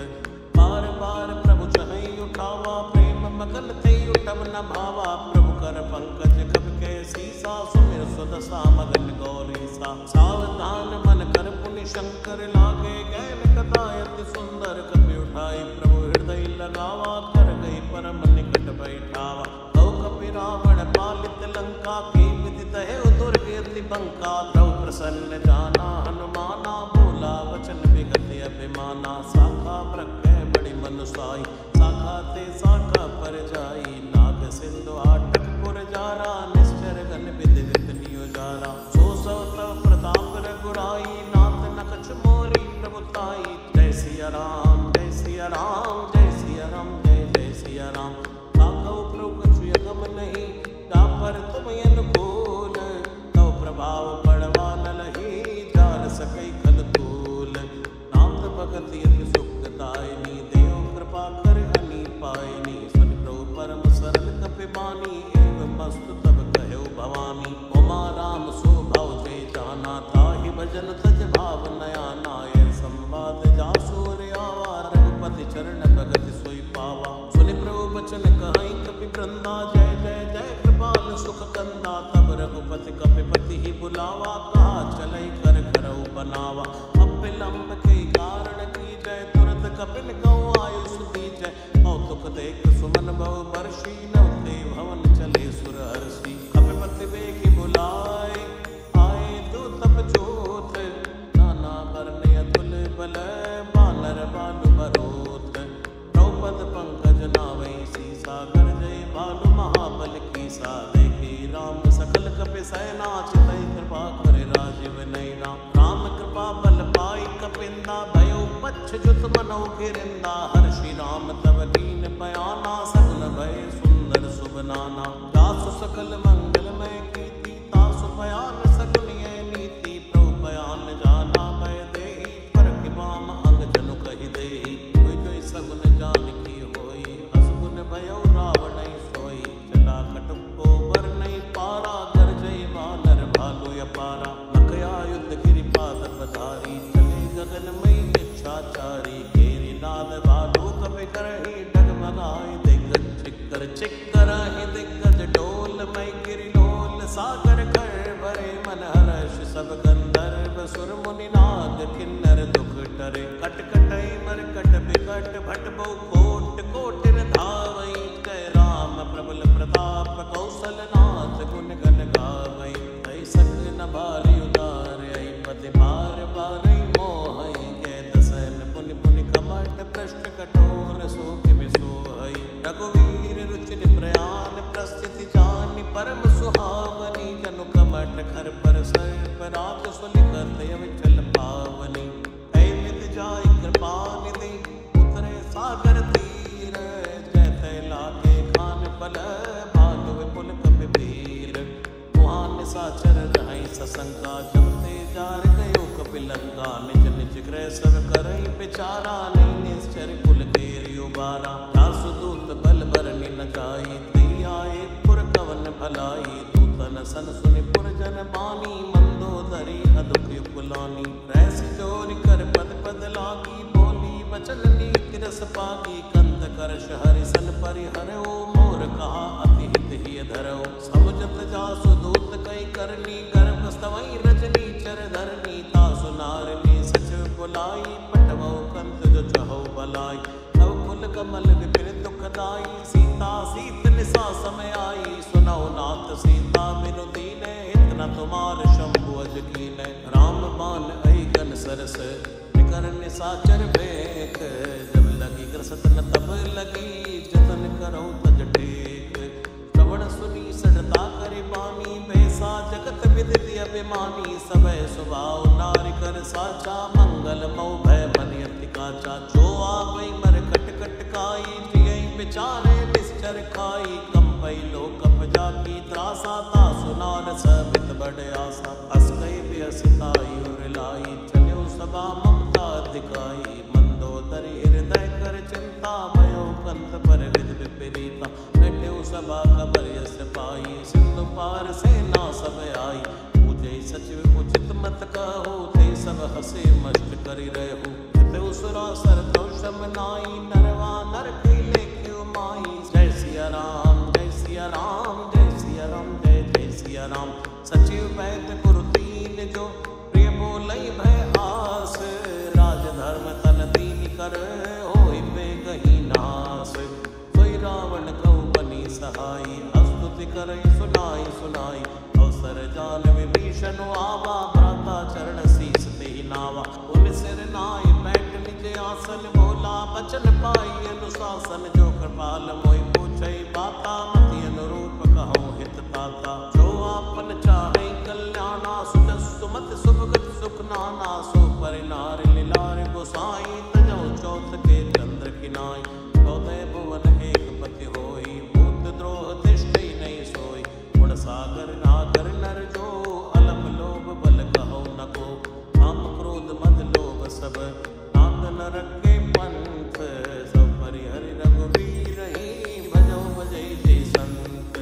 [SPEAKER 1] बार बार प्रभु चहई उठावा, प्रेम मगन थे उठब न भावा प्रभु कर पंकज कब के सीसा सुमिर सुदशा मगन गौरीसा सावधान मन कर पुनि शंकर लागे गैन कथा अति सुंदर कपि उठाई प्रभु हृदय लगावा कर गई परम निकट बैठावा कौ कपि रावण पालित लंका की विदित है दुर्ग अति बंका द्रव प्रसन्न जाना हनुमाना बोला वचन विगत अभिमाना शाखा प्रज्ञ बड़ी मनुसाई शाखा ते शाखा पर जाई नाग सिंधु आटक पुर जारा निश्चर गन विधि विपनियो जारा सो सौ तव प्रताप रघुराई नाथ न कछ मोरी प्रभुताई जय सिया राम जय सिया राम जय सिया राम जय जय सिया राम ताकौ प्रभु कछु यगम नहीं तापर तुम अनुकूल तव प्रभाव पड़वा न लही जान सकै खल तूल नाम भगति अति सुखदायिनी देव कृपा कर हनि पायनी सुन प्रभु परम सरल कपि बानी एवं मस्तु तब कहो भवानी उमा राम सो भाव जय जाना ताहि भजन तज भाव नया नाय संवाद जासुर आवा रघुपति चरण भगति सोई पावा सुनि प्रभु बचन कहाई कपि वृंदा जय जय जय कृपाल सुख कंदा तब रघुपति कपिपति ही बुलावा कहा चलई कर करऊ बनावा अबिलंब के कारण की जय तुरत कपिल गौ आयुष दी जय कौतुक देख सुमन बहु वर्षी नवते भवन चले सुर हर्षि कपिपति बेगी बुलाए आए दूतप जोत नाना वर्ण अतुल बल बानर बालु बरोत द्रौपद पंकज नावै सीसा कर जय भालु महाबल की सा देखी राम सकल कपि सैना चितई कृपा करे राजीव नैना राम कृपा बल पाई कपिंदा भयो पच्छ जुत मनो गिरिंदा हर्षि राम तब दीन बयाना सगुन भय सुंदर शुभ नाना दासु सकल मंगलमय कीर्ति तासु बयान सगुनिय नीति प्रभु बयान जाना भय देहि पर किमाम अंग जनु कहि देहि कोई कोई सगुन जान की होई असगुन भयो रावण सोई चला कटुको वर नहीं पारा कर जय वानर भालु अपारा लखया युद्ध गिरिपाद पधारी चले गगन मई इच्छाचारी केरी नाद भालु कपि करहि डगमगाई दिग्गज चिक्कर चिक्कर ही दिग्गज डोल मई गिरि लोल सागर कर भरे मन हर्ष सब गंधर्व सुर मुनि नाग किन्नर दुख टरे कट कटई मरकट बिकट भट बहु कोट कोटिन धावई जय राम प्रबल प्रताप कौशल नाथ गुण गण गावई ऐ सक न भारी उदार ऐ पति बार बार मोहई के दसन पुनि पुनि कमट पृष्ठ कठोर शोक विसोहई रघुवीर रुचिर प्रयाण प्रस्थिति जानि परम सुहावनी जनु कमट घर पर सर्प रात सुलिखत अविचल पावनी ऐ मित जाय कृपा निधि उतरे सागर तीर जय तैला के खान पल भानु विपुल कपि वीर कुहान साचर रहई ससंका जमते जार गयो कपिलंका निज निज गृह सब करई बिचारा नहीं निश्चर कुल केरि उबारा दासु दूत बल बरनि न जाई आए पुर कवन भलाई दूतन सन सुनि पुर जन बानी मंदोदरी अदुख कुलानी रैस चोरी कर पद पद लागी बोली वचन नीति रस पागी कंत करश हरि सन परिहरो मोर कहा अति हित ही धरो समुझत जासु दूत कई करनी गर्भ स्तवई रजनी चर धरनी तासु नारनी सचिव बुलाई पटवो कंत जो चहो बलाई तव कुल कमल विपिन दुखदाई सीता सीत निसा समय आई सुनौ नाथ सीता बिनु दीने इतना तुम्हार शंभु अज कीने राम बान ऐ गन सरस निकर निसाचर भेक जब लगी ग्रसत न तब लगी जतन करो तज टेक श्रवण सुनी सड़ता करि बानी बैसा जगत विदित अभिमानी सबय स्वभाव नारि कर साचा मंगल मऊ भय मन अति काचा जो आवै मर कट कट काई जियई बिचारे निश्चर खाई कंपई लोक अपजा की त्रासा ता सुनार सबित बड़ आसा अस गई बेहसिताई और लाई चलो सभा ममता दिखाई मंदोदरी हृदय कर चिंता भयो कंत पर विद विपरीता बैठे सभा खबर यस पाई सिंधु पार सेना सब आई पूजे सचिव उचित मत कहो ते सब हसे मस्त करि रहु ते उसुरा सर तो शम नाई नरवा नर कई लेख्यो माई जय सिया राम गोपाल मोहि पूछई बाता मति अनुरूप कहूँ हित ताता। जो आपन चाहे कल्याणा सुजस सुमति सुभगत सुख नाना। सो परिनार लीलार गोसाई तजौ चौथ के चंद्र किनाई। चौदह भुवन एक पति होई भूत द्रोह तिष्ठई नहीं सोई। गुण सागर नागर नर जो अलप लोभ बल कहो न को। काम क्रोध मद लोभ सब नाद नरक के पंथ। सब परिहरि रघुवीर ही भजौ भजई जय संत।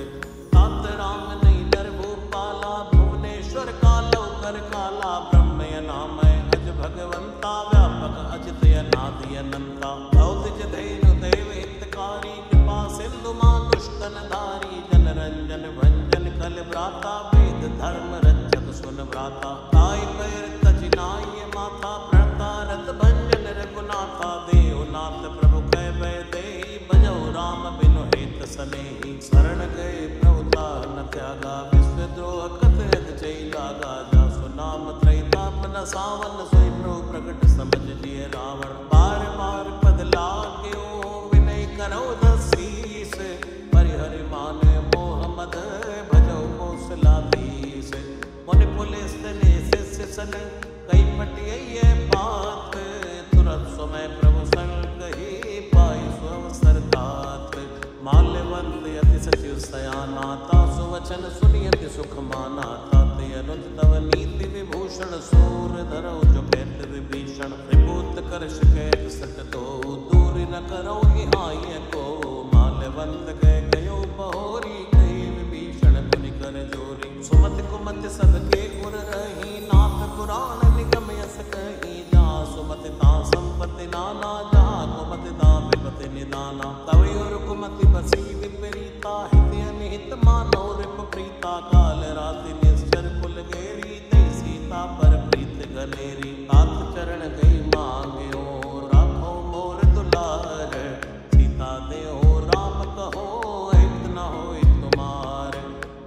[SPEAKER 1] तात राम नहीं नर भूपाला भुवनेश्वर कालो कर काला। ब्रह्म नामय अज भगवंता व्यापक अजित अनादि अनंता। औदिज धैर्य देव हितकारी कृपा सिंधु मानुष तनधारी। जन रंजन भंजन कल भ्राता वेद धर्म रक्षक सुन भ्राता। ताई पैर तज नाय माथा प्रणता रत भंजन रघुनाथा। देवनाथ प्रभु कह भय देहि भजौ राम बिनु हेत सनेहि। शरण गए प्रभुता न त्यागा विश्वद्रोह कथयत जय लागा। जासु नाम त्रैताप न सावन सोई प्रभु प्रकट समझ लिय रावण। बार बार पद लाग्यो विनय करौ दसीस। परिहरि माने मोह मद भजौ कौशलाधीश। मुनि पुलिस ने शिष्य सन कई पटियै बात। तुरंत समय प्रभु सन कही पाई सुअवसर तात। माल्यवंत अति सचिव सयाना तासु वचन सुनियति सुख माना। ताते अनुज तव नीति विभूषण सूर धरौ जो कहत विभीषण। त्रिभूत करश कहत सत तो दूर न करो इहाय को। माल्यवंत कह गयो बहोरी कही विभीषण पुनि कर जोरी। सुमति कुमति सबके गुर रही नाथ पुराण निगम यस कही। जहाँ सुमति ता संपत्ति नाना जहाँ कुमति ता विपति निदाना। तवि और कुमति बसी विपरीता हित अनिहित मानव रिप प्रीता। काल राति निश्चर कुल गेरी तै सीता पर प्रीत गनेरी। तात चरण गई मांग्यो राखो मोर दुलार। सीता देहो राम कहो हित न होय तुमार।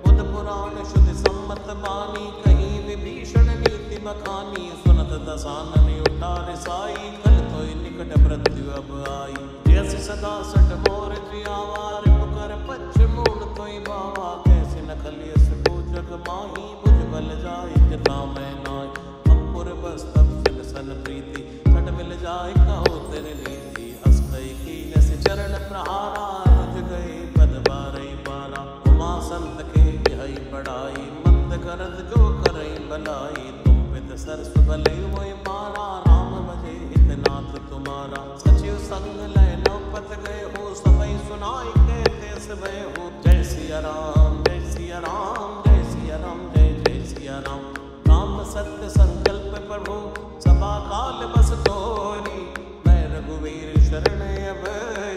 [SPEAKER 1] बुध पुराण शुद्ध सम्मत बानी कहीं विभीषण नीति बखानी। सुनत दसानन उठार साई कल तोय निकट मृत्यु अब आई। जस सदा सठ मोर जियावा रिपुकर पच्छ मूल तोय बावा। कैसे न खलियस पूजक माही बुझ बल जाय जता मैं नाय। अंपुर बस्तव सिल सन प्रीति छट मिल जाय कहो तेरे नीति। अस्कई कीन से चरण प्रहारा रुझ गए पद बारई बारा। उमा संत के यही पढ़ाई मंद करत जो करई भलाई। तुम पित सरस भले मोय मारा राम भजे हितनाथ तुम्हारा। सचिव संग लय नौपत गए हो सबई सुनाई कहते सबय हो। जय सिया राम जय सिया राम जय सिया राम जय जय सिया राम। राम सत्य संकल्प प्रभु सभा काल बस तोरी। मैं रघुवीर शरण अब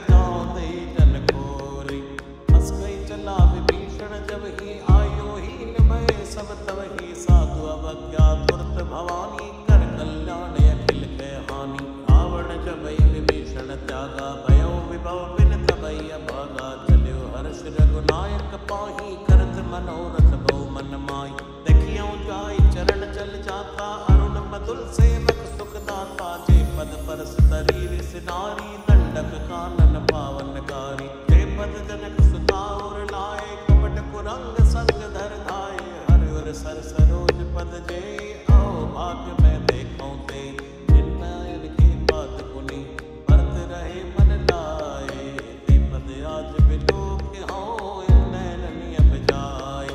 [SPEAKER 1] जाऊं दई जन खोरी। हंस गई चला विभीषण जब ही आयो हीन भय सब तब ही। साधु अवज्ञा तुरत भवानी कर कल्याण अखिल के हानि। रावण जब विभीषण त्यागा भयो विभव बिन तबई अभागा। चल्यो हर्ष रघुनायक पाही करत मनोरथ बहु मन माई। देखियो जाय चरण चल जाता अरुण मधुर सेवक सुख दाता। जे पद परस तरी सिनारी दंडक कानन पावनकारी। जे पद जनक सुता और लाए कपट कुरंग संग धर धाय। हर और सर सरोज पद जे आओ भाग्य में देखो ते। जिनमें लिखे बात पुनि भरत रहे मन लाए। ते पद आज बिलो के हो नैन नियम जाय।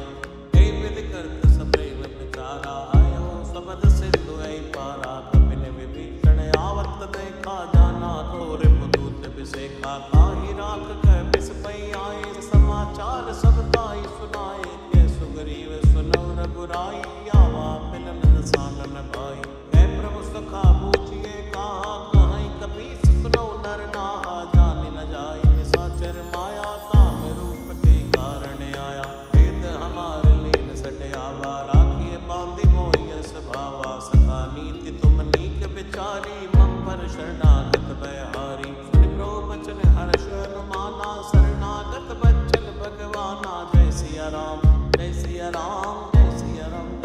[SPEAKER 1] हे विधि करत सप्रेम विचारा आयो सबद सिंधु ऐ पारा। कपिन विभीषण आवत देखा जाना तोरे पुदूत बिसेखा। काही राख कह बिस पई आए समाचार सब ताई सुनाए। के सुग्रीव सुनौ रघुराई आवा मिलन सानन भाई। हे प्रभु सुखा पूछिए कहा कहीं कपीस सुनौ नर नाहा। जान न जाय निशाचर माया काम रूप के कारण आया। वेद हमार लीन सट आवा राखिए बांधि मोहि स्वभावा। सखा नीति तुम नीक विचारी मम पर शरणागत भयहारी। सुनि प्रभु बचन हर्ष अनुमाना शरणागत बच्चन भगवाना। जय सिया राम जय सिया राम जय सिया राम।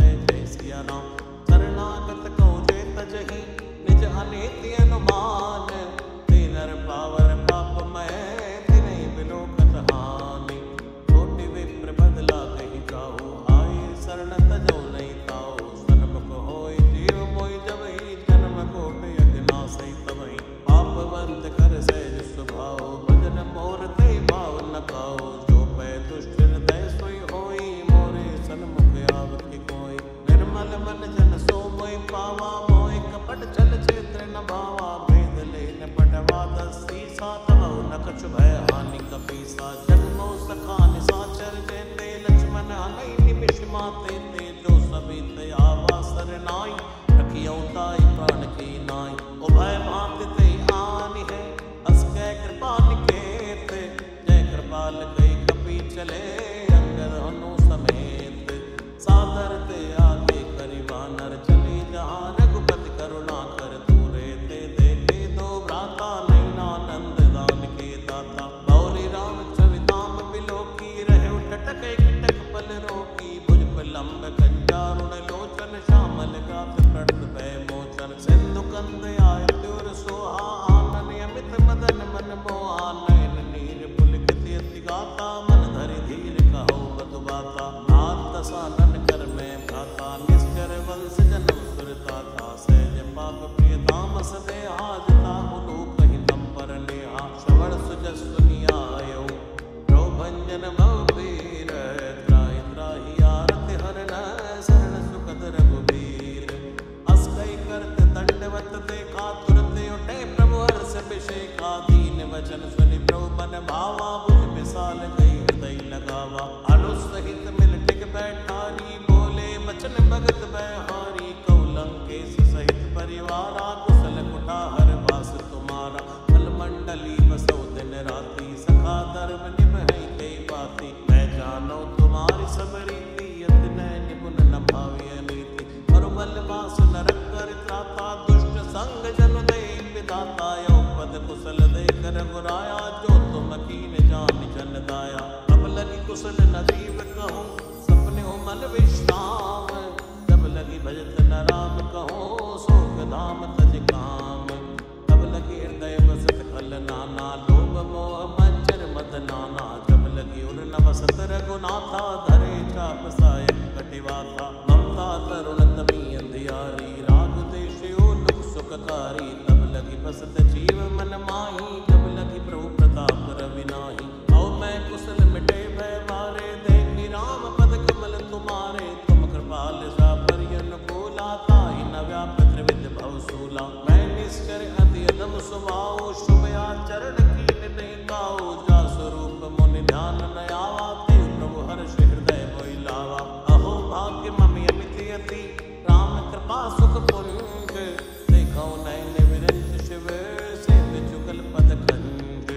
[SPEAKER 1] सा जन्मो सखा निशाचर देते लक्ष्मण हनई निमिष माते ते जो सभी ते आवा सर नाई रखियो ताई प्राण की नाई उभय भांति ते आनी है अस्कै कृपा निकेत जय कृपाल कई कपि चले अंगद हनु समेत सादर ते आगे करि वानर चले जहाँ रघुपति करुणा कर दूरे ते देखे दो भ्राता नैनानंद दान के दाता गौरी राम चविताम बिलोकी रहे उठटक एकटक पल रोकी भुज लंब कंजारुण लोचन श्यामल गात प्रणत भय मोचन सिंधु कंद आय त्योर सोहा आनन अमित मदन मन मोहा नयन नीर पुलकित अति गाता मन धरि धीर कहो मधु बाता नाथ दसानन कर में भ्राता निश्चर वंश जन्म सुरता था सहज पाप प्रिय तामस देहा जता मुलूक हितम पर नेहा श्रवण सुजस सुनिया आयो भंजन भवबीर त्राहि त्राहि आरति हरन शरण सुखद रघुबीर अस्कै करत दंडवत देखा तुरते उठे प्रभु हर्ष अभिषेका दीन वचन सुनि प्रभु मन भावा भुज विशाल गई हृदय लगावा अनुसहित मिल टिक बैठारी बोले वचन भगत बहारी कौलंकेश सहित परिवारा कुशल कुटाहर वास तुम्हारा फल मंडली बसौ दिन राति सखा धर्म निभै कई बाती मैं जानो तुम्हारी सब रीति यति नय निपुण न भाविय नीति परमल वास नरक कर त्राता दुष्ट संग जन दे विधाता यो पद कुशल दे कर गुराया जो तुम कीन जान जन दाया अब लगी कुशल न जीव कहूँ सपने हो मन विश्राम जब लगी भजत न राम कहो शोक धाम तज काम तब लगी हृदय वसत खल नाना लोभ मोह मच्छर मद नाना जब लगी उर न वसत रघुनाथा धरे चाप सायक कटिवाथा ममता तरुण तमी अंधियारी राग देशयो लुक सुखकारी तब लगी बसत जीव मन माही जब लगी प्रभु प्रताप रवि नाही औ मैं कुशल मिटे भय मारे देखी राम पद कमल तुम्हारे तुम कृपाल सा परियन कोला ताहि न व्याप त्रिविध भव सूला मैं निश्चर अति अदम स्वभाव शुभ आचरण कीन नहीं गाओ जा स्वरूप मुनि ध्यान न आवा ते प्रभु हर्ष हृदय मोहि लावा अहो भाग्य ममि अमित अति राम कृपा सुख पुंज देखो नयन विरंच शिव से जुगल पद खंड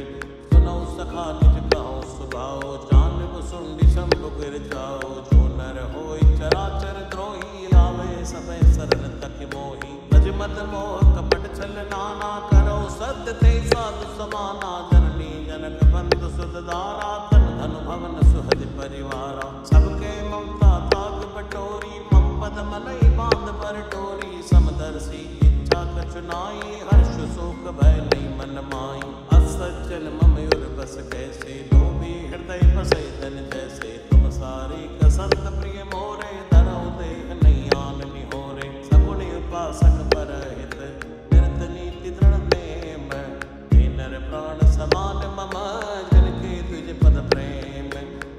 [SPEAKER 1] सुनो सखा निज कहो सुभाओ जान सुंडी शंभु गिर जाओ जो नर होय चराचर द्रोही लावे सबे सरल तक मोही भज मत मोह कपट छल नाना करो सत्य ते साधु समाना जननी जनक बंधु सुत दारा तन धनु भवन सुहद परिवारा सबके ममता ताग बटोरी मम पद मनई बांध पर टोरी समदर्शी इच्छा कछु नाई हर्ष शोक भय नहीं मन माई असज्जन मम उर बस कैसे लोभी हृदय बसे धन जैसे तुम सारी कसंत प्रिय मोरे धरौ देह नहीं आन निहोरे सगुण उपासक पर हित निरत नीति दृढ़ नेम हे नर प्राण समान मम जिनके तुझ पद प्रेम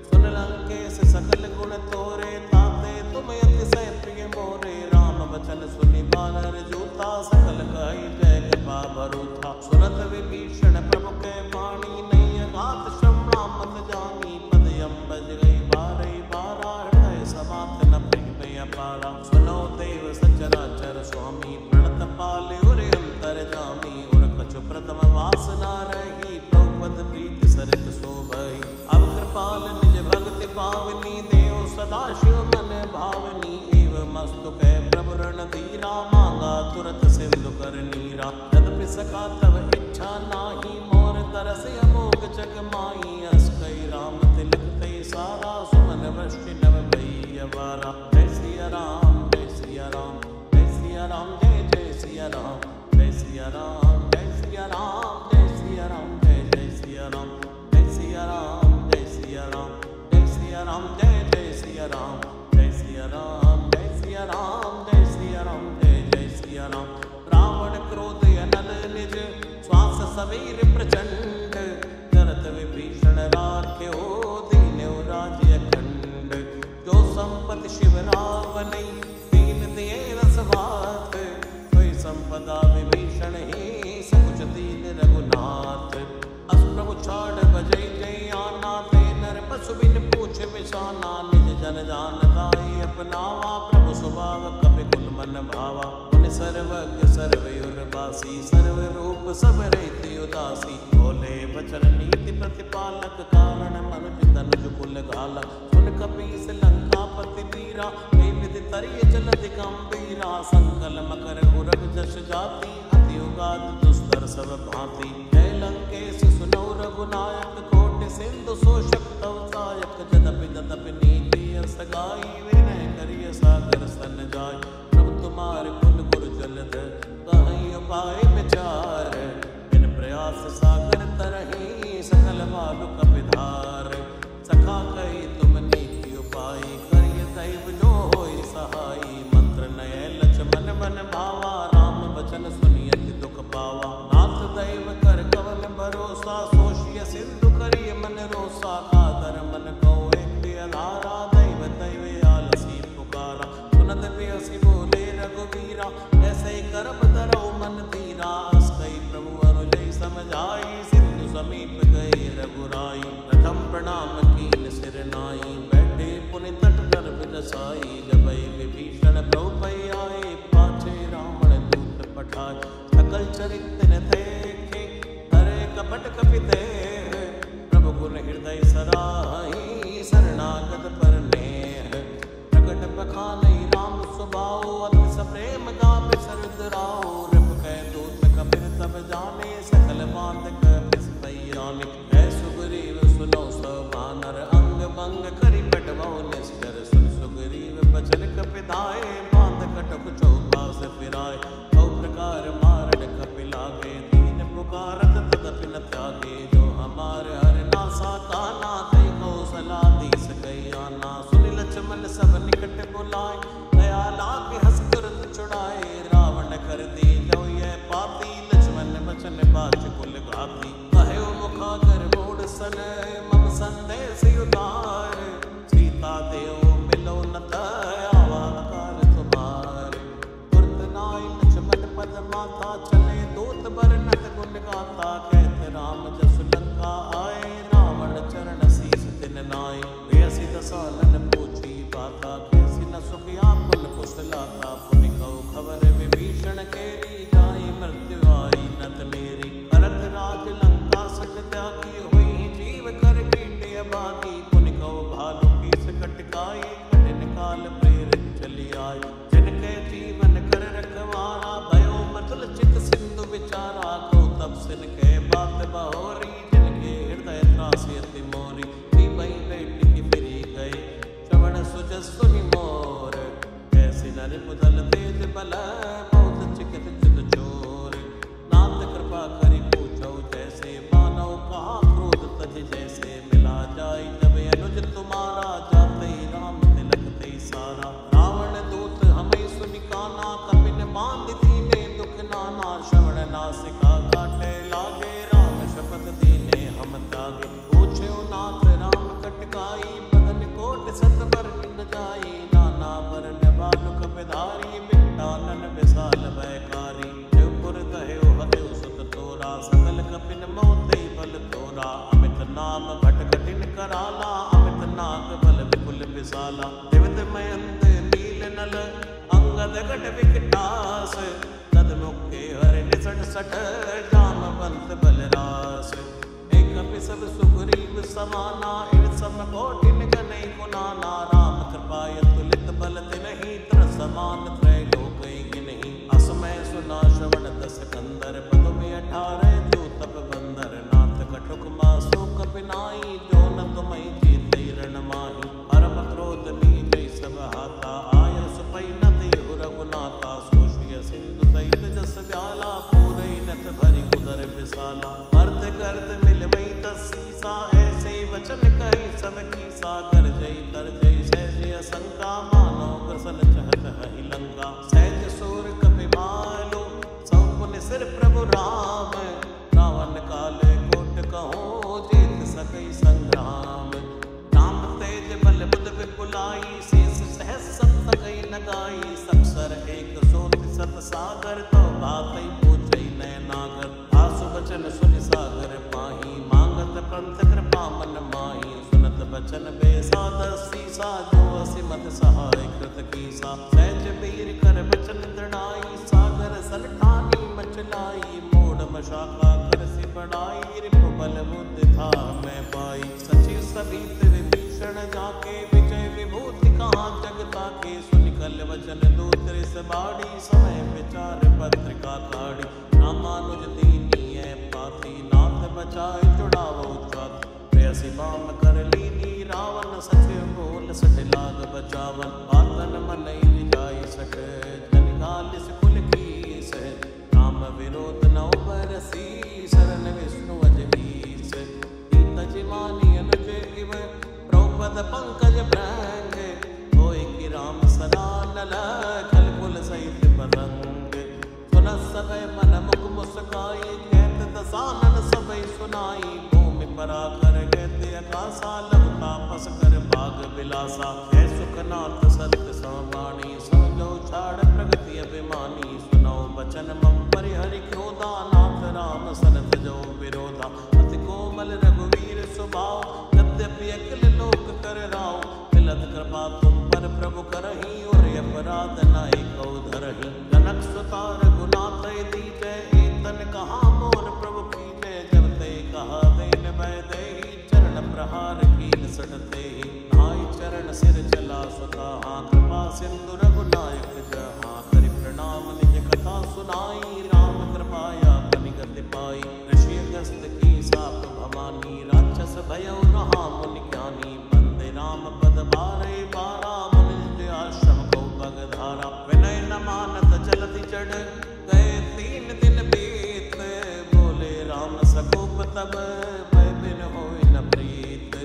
[SPEAKER 1] सुन लंकेश सकल गुण तोरे ताते तुम अतिशय प्रिय मोरे राम वचन सुनि बानर जूता सकल कहि जय कृपा भरूथा सुनत विभीषण प्रभु के वाणी नहीं अगाध श्रवणा मत जानी पद अम्बज गई बारई बारा हृदय समात न प्रिय अपारा सुनो देव सचराचर स्वामी प्रणत पाले उरे अंतर जामी उर कछु प्रथम वासना रही प्रभुपद प्रीति सरित शोभई अब कृपाल निज भक्ति पावनी देव सदा शिव मन भावनी एव मस्तु कह प्रभु रण धीरा मांगा तुरत सिंधु कर नीरा यद्यपि सका तव इच्छा नाही मोर तरस अमोघ जग माई अस्कै राम तिलक ते सारा सुमन वृष्टि नव भई अवारा जय सिया राम जय सिया राम जय सिया राम जय जय सिया राम जय सिया राम जय सिया राम जय सिया राम जय जय सिया राम जय सिया राम जय सिया राम जय सिया राम जय जय सिया राम जय सिया राम जय सिया राम जय सिया राम जय जय सिया राम रावण क्रोध अनल निज श्वास सवीर प्रचंड करत विभीषण राख्यो दीन्यो राज्य अखंड जो संपत्ति शिव रावनै दीन दिए रसवात कोई संपदा विभीषण ही सकुच दीन रघुनाथ अस प्रभु छाड़ बजै जय बनावा, प्रभु स्वभाव कपि कुल मन भावा। उन सर्वज्ञ सर्वयुर्वासी, सर्व रूप सब रहित उदासी। बोले वचन नीति प्रतिपालक, कारण मनुज तनुज कुल घालक। सुन कपीस लंकापति वीरा, हे विधि तरिय जलधि गंभीरा। संकल मकर उरग जस जाति, अति उगाद दुस्तर सब भांति। जय लंकेश सुनौ रघुनायक, कोटि सिंधु शोषक तव सायक। जदपि तदपि नीति यस गाई, विनय करिय सागर सन जाय। प्रभु तुम्हारे कुल गुरु जलधर, कहीं उपाय विचार। बिन प्रयास सागर तरहि, सकल मालु कपिधार। सखा कही तुम नीति उपाय, करिय दैव जो होय सहाय। मंत्र नय लक्ष्मण मन भावा, राम वचन सुनियति दुख पावा। नाथ दैव कर कवन भरोसा, सोषिय सिंधु करिय मन रोसा। कादर मन को एक आधारा, दैव दैव आलसी पुकारा। सुनत बियसि बोले रघुवीरा, ऐसे करब धरौ मन धीरा। अस कई प्रभु अनुजय समझाई, सिंधु समीप गए रघुराई। प्रथम प्रणाम कीन सिर नाई, बैठे पुनि तट कर बिरसाई। जबै विभीषण प्रभु पै आए, पाछे रावण दूत पठाए। सकल चरित्र देखे, हरे कपट कपि देह। प्रभु गुण हृदय सराहि, शरणागत पर नेह। प्रकट बखानै राम स्वभाव, अति सप्रेम गावे सरदराव। रिप कै दूत कपिर तब जाने, सकल बात कपिस पैयाने। है सुग्रीव सुनौ सब बानर, अंग भंग करि बटवौ निश्चर। सुन सुग्रीव बचन कपिधाय, बांध कटक चौपास फिराय। बहु प्रकार मारण कपि लागे, दीन पुकारत तदपि न त्यागे। जो हमार हर नासा काना, कई कौशलाधीश कई आना। सुनि लक्ष्मण सब निकट बुलाए, दया लागे हंस तुरंत छुड़ाए। रावण कर दी जो यह पाती, लक्ष्मण बचन बाच कुल घाती। कहो मुखागर मोड़ सन, मम संदेश उतार। सीता देव मिलो न आवा अकाल तुम्हार। तुरत नाई लक्ष्मण पद माथा, चले दूत बरनत गुण गाता। कहत राम जसु लंका आए, रावण चरण शीस दिन नाय। बेअसि दसानन पूछी बाता, कैसी न सुखिया पुन कुशलाता। पुनि कहु खबर विभीषण केरी, जाई मृत्यु आई नत नेरी। करत राज लंका सज त्यागी, हुई जीव कर कीटे अभागी। पुनि कहु भालु कीस कटकाई, कठिन काल प्रेरित चली आय। जिनके जीवन कर रखवारा, भयो मचल चित सिंधु विचारा। को तब सिन के बात बहोरी, जिनके हृदय त्रासि अति मोरी। भई बेटी की फिरी गए, श्रवण सुजस सुनि मोर। कैसी नर पुदल तेज बल, बहुत चिकित चित चोर। नाथ कृपा करि पूछौ जैसे, मानव कहा क्रोध तज जैसे। मिला जाय जब अनुज तुम्हारा, जाते राम तिलक ते सारा। रावण दूत हमें सुनि काना, कपिन बांध दीने दुख नाना। श्रवण नासिका काटे लागे, राम शपथ दीने हम त्यागे। पूछ्यो नाथ राम कटकाई, बदन कोट सत बर न जाई। नाना वरन बालु कपिधारी, बिटानन विशाल भयकारी। शिवपुर कह्यो हत्यो सुत तोरा, सकल कपिन मोते बल तोरा। अमित नाम भट कठिन कराला, अमित नाग बल विपुल विशाला। दिवित मयंत नील नल, अंगद गट विकटास। तद मुखे हर निसट सठ, जामवंत बलरास। एक कपि सब सुग्रीव समाना, इव सम कोटिन गनई गुनाना। राम कृपा तुलित बल तिनहि, त्र समान त्रैलोक गिनहि। असमय सुना श्रवण दस कंदर, पदुमि 18 जो तप बंदर। नाथ कटुक मासु कपि नाई, जो न तुमहि जीतै रण माही। परम क्रोध नीचै सब हाथा, आय सुपै न देहु रघुनाथा। सोषिय सिंधु सहित जस व्याला, पूरई नथ भरि उदर विशाला। मर्द गर्द मिलवै तस सीसा, ऐसे वचन कहि सब कीसा। गरजै तरजै सहज असंका, मानो ग्रसन चहत हहि लंका। सहज सूर कपि मालो, सौ पुनि सिर प्रभु राम। रावण काल कोट कहो, जीत सकै संग्राम। राम तेज बल बुध विपुलाई, शेष सहस सत सकई न गाई। सक्षर एक सोति सत सागर, तो बातै पूछै नय नागर। आसु बचन सुनि सागर पाही, मांगत पंथ कृपा मन माही। सुनत बचन बेसादस सीसा जो असिमत सहाय कृत कीसा सहज वीर कर बचन दृढ़ाई सागर सलठानी मचलाई मोड़ मशाखा कर सी बढ़ाई रिपु बल बुद्धि था मैं पाई सचिव सभी विभीषण जाके विजय विभूति कहाँ जगता के सुनिकल वचन दूतरे सबाड़ी समय विचार पत्रिका काढ़ी रामानुज दीनी है पाथी नाथ बचाए जुड़ावो छाती प्रेयसी बाम कर लीनी रावण सचिव बोल सट लाग बचावन पातन मन जाई सट जनिकालिस कुल की से राम विरोध नौ बरसी शरण विष्णु अजमीस जीवानी अनुज इव द्रौपद पंकज भ्रंग होय कि राम सरानल खल कुल सहित पतंग सुन सब मन मुख मुस्काई कहत दसानन सब सुनाई भूमि परा कर कहते आकाशा लघु तापस कर भाग विलासा है सुखनाथ सत्य समाणी समझो छाड़ प्रगति अभिमानी सुनो बचन मम परिहरि क्रोधा नाथ राम सनत जो विरोधा अति कोमल रघुवीर स्वभाव यद्यपि अकिल लोक कर राव मिलत कृपा तुम पर प्रभु करही और अपराध नाई कौ धरही जनक सुता रघुनाथ दीजय तन कहा मोर प्रभु की जय जब ते कहा देन भय देहि चरण प्रहार कील सटते नाई चरण सिर चला सुता हाँ कृपा सिंधु रघुनायक जहाँ करि प्रणाम निज कथा सुनाई राम कृपाया पनिगति पाई ऋषि अगस्त की साप भवानी राक्षस भयो रहा मुनि ज्ञानी बंदे राम पद बारे बारा मुनि आश्रम को पग धारा विनय न मानत जलति चढ़ गए 3 दिन बीत बोले राम सकोप तब भय बिन होय न प्रीत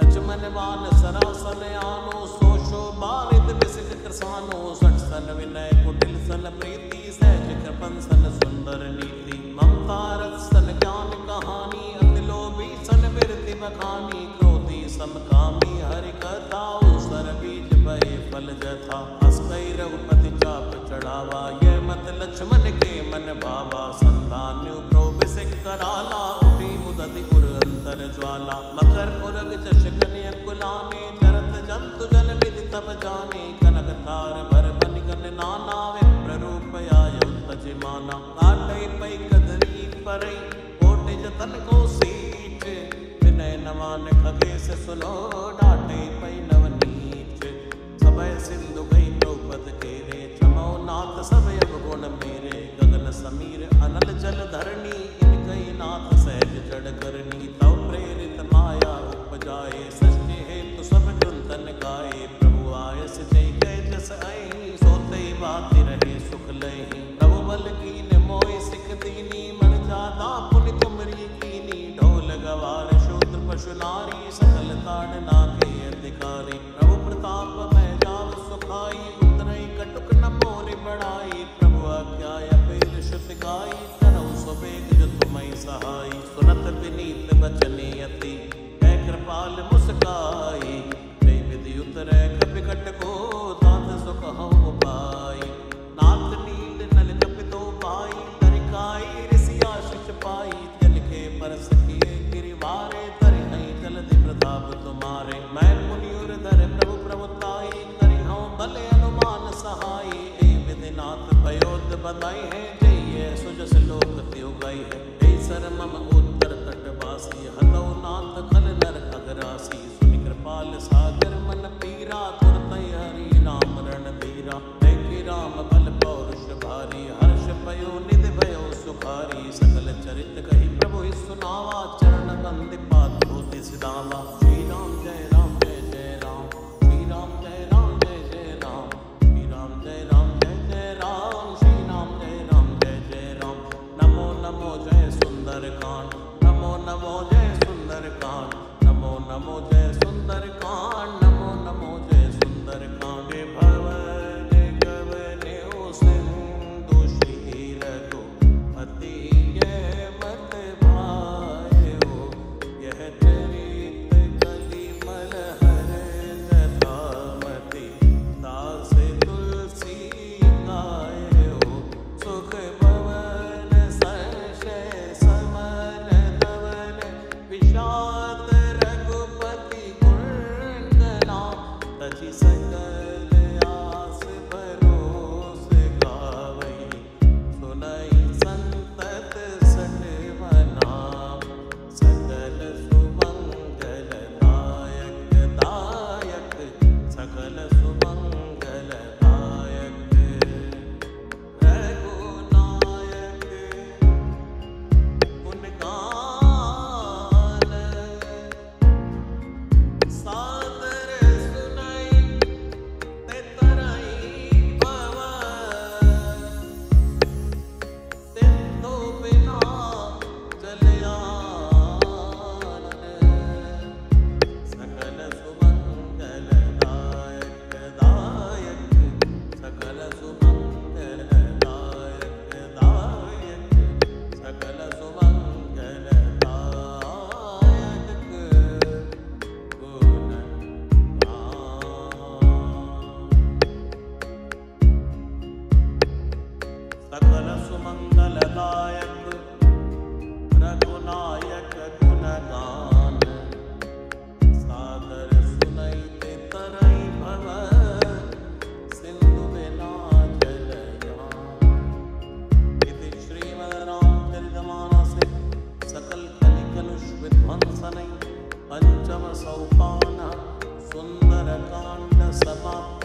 [SPEAKER 1] लक्ष्मण बान सरासन आनो सोशो बारिद बिसिक कृसानो सठ सन विनय कुटिल सन प्रीति सहज कृपन सन सुंदर नीति ममता रस सन ज्ञान कहानी अति लोभी सन बिरति बखानी क्रोधी समकामी हरि कथा सर बीज भय फल जथा हस कई रघुपति चाप चढ़ावा ये मत लक्ष्मण के मन भावा संतान्यु प्रोबिसिक कराला उठी मुदति उर अंतर ज्वाला मकर पुरग जश कन्य कुलाने चरत जंतु जल निधि तब जाने कनक तार भर बन गन नाना विप्र रूप आय तजिमाना काटई पई कदरी परई कोटि जतन को सीच विनय नमान खगेश सुनो डाटे पई नवनीच सबय सिंधु गई द्रौपद केरे चमो नाथ सब गुण मेरे गगन समीर अनल जल धरणी इनकई नाथ सहज चढ़ करनी तव प्रेरित माया उपजाए सृष्टि हेतु सब ग्रंथन गाए प्रभु आयस जय जय जस आई सोते बाति रहे सुख लहि प्रभु बल कीन मोहि सिख दीनी मन जादा पुनि तुमरी कीनी ढोल गवार शूद्र पशु नारी सकल ताड़ना के अधिकारी प्रभु प्रताप मैं जाव सुखाई उतरई कटुक न मोरि बढ़ाई प्रभु आज्ञा अपेल श्रुति गाई करौ स्ववेग जो तुम्हि सहाई सुनत विनीत बचने अति है कृपाल मुस्काई जय विधि उतरै कपिकट को तात सुख हऊ पाई नाथ नील नल कपितो पाई तरिकाई ऋषि आशीष पाई तिल के पर सखिए गिरिवारे तरि नहीं जलधि प्रताप तुम्हारे मैं मुनि उर धर प्रभु प्रभुताई करि हूँ भले अनुमान सहाई ए विधिनाथ पयोद बधाई है जय सुजस लोक त्यो गई है ए सर मम उत्तर तटवासी हतौ नाथ खल नर खगरासी सुनि कृपाल सागर मन पीरा तुरत हरि राम रण धीरा देखि राम बल पौरुष भारी हर्ष पयो निधि भयो सुखारी सकल चरित कही प्रभु सुनावा चरण बंदि पात होति सिधावा श्री राम जय राम जय जय राम श्री राम जय राम जय जय राम श्री राम जय राम जय जय राम श्री राम जय राम जय जय राम नमो नमो जय सुंदर कांड नमो नमो जय सुंदर कांड नमो नमो जय सुंदर कांड नमो नमो जय सुंदर कांड भवन कवने सिंधु श्री रघुपति जय मत भाई। समाप्त।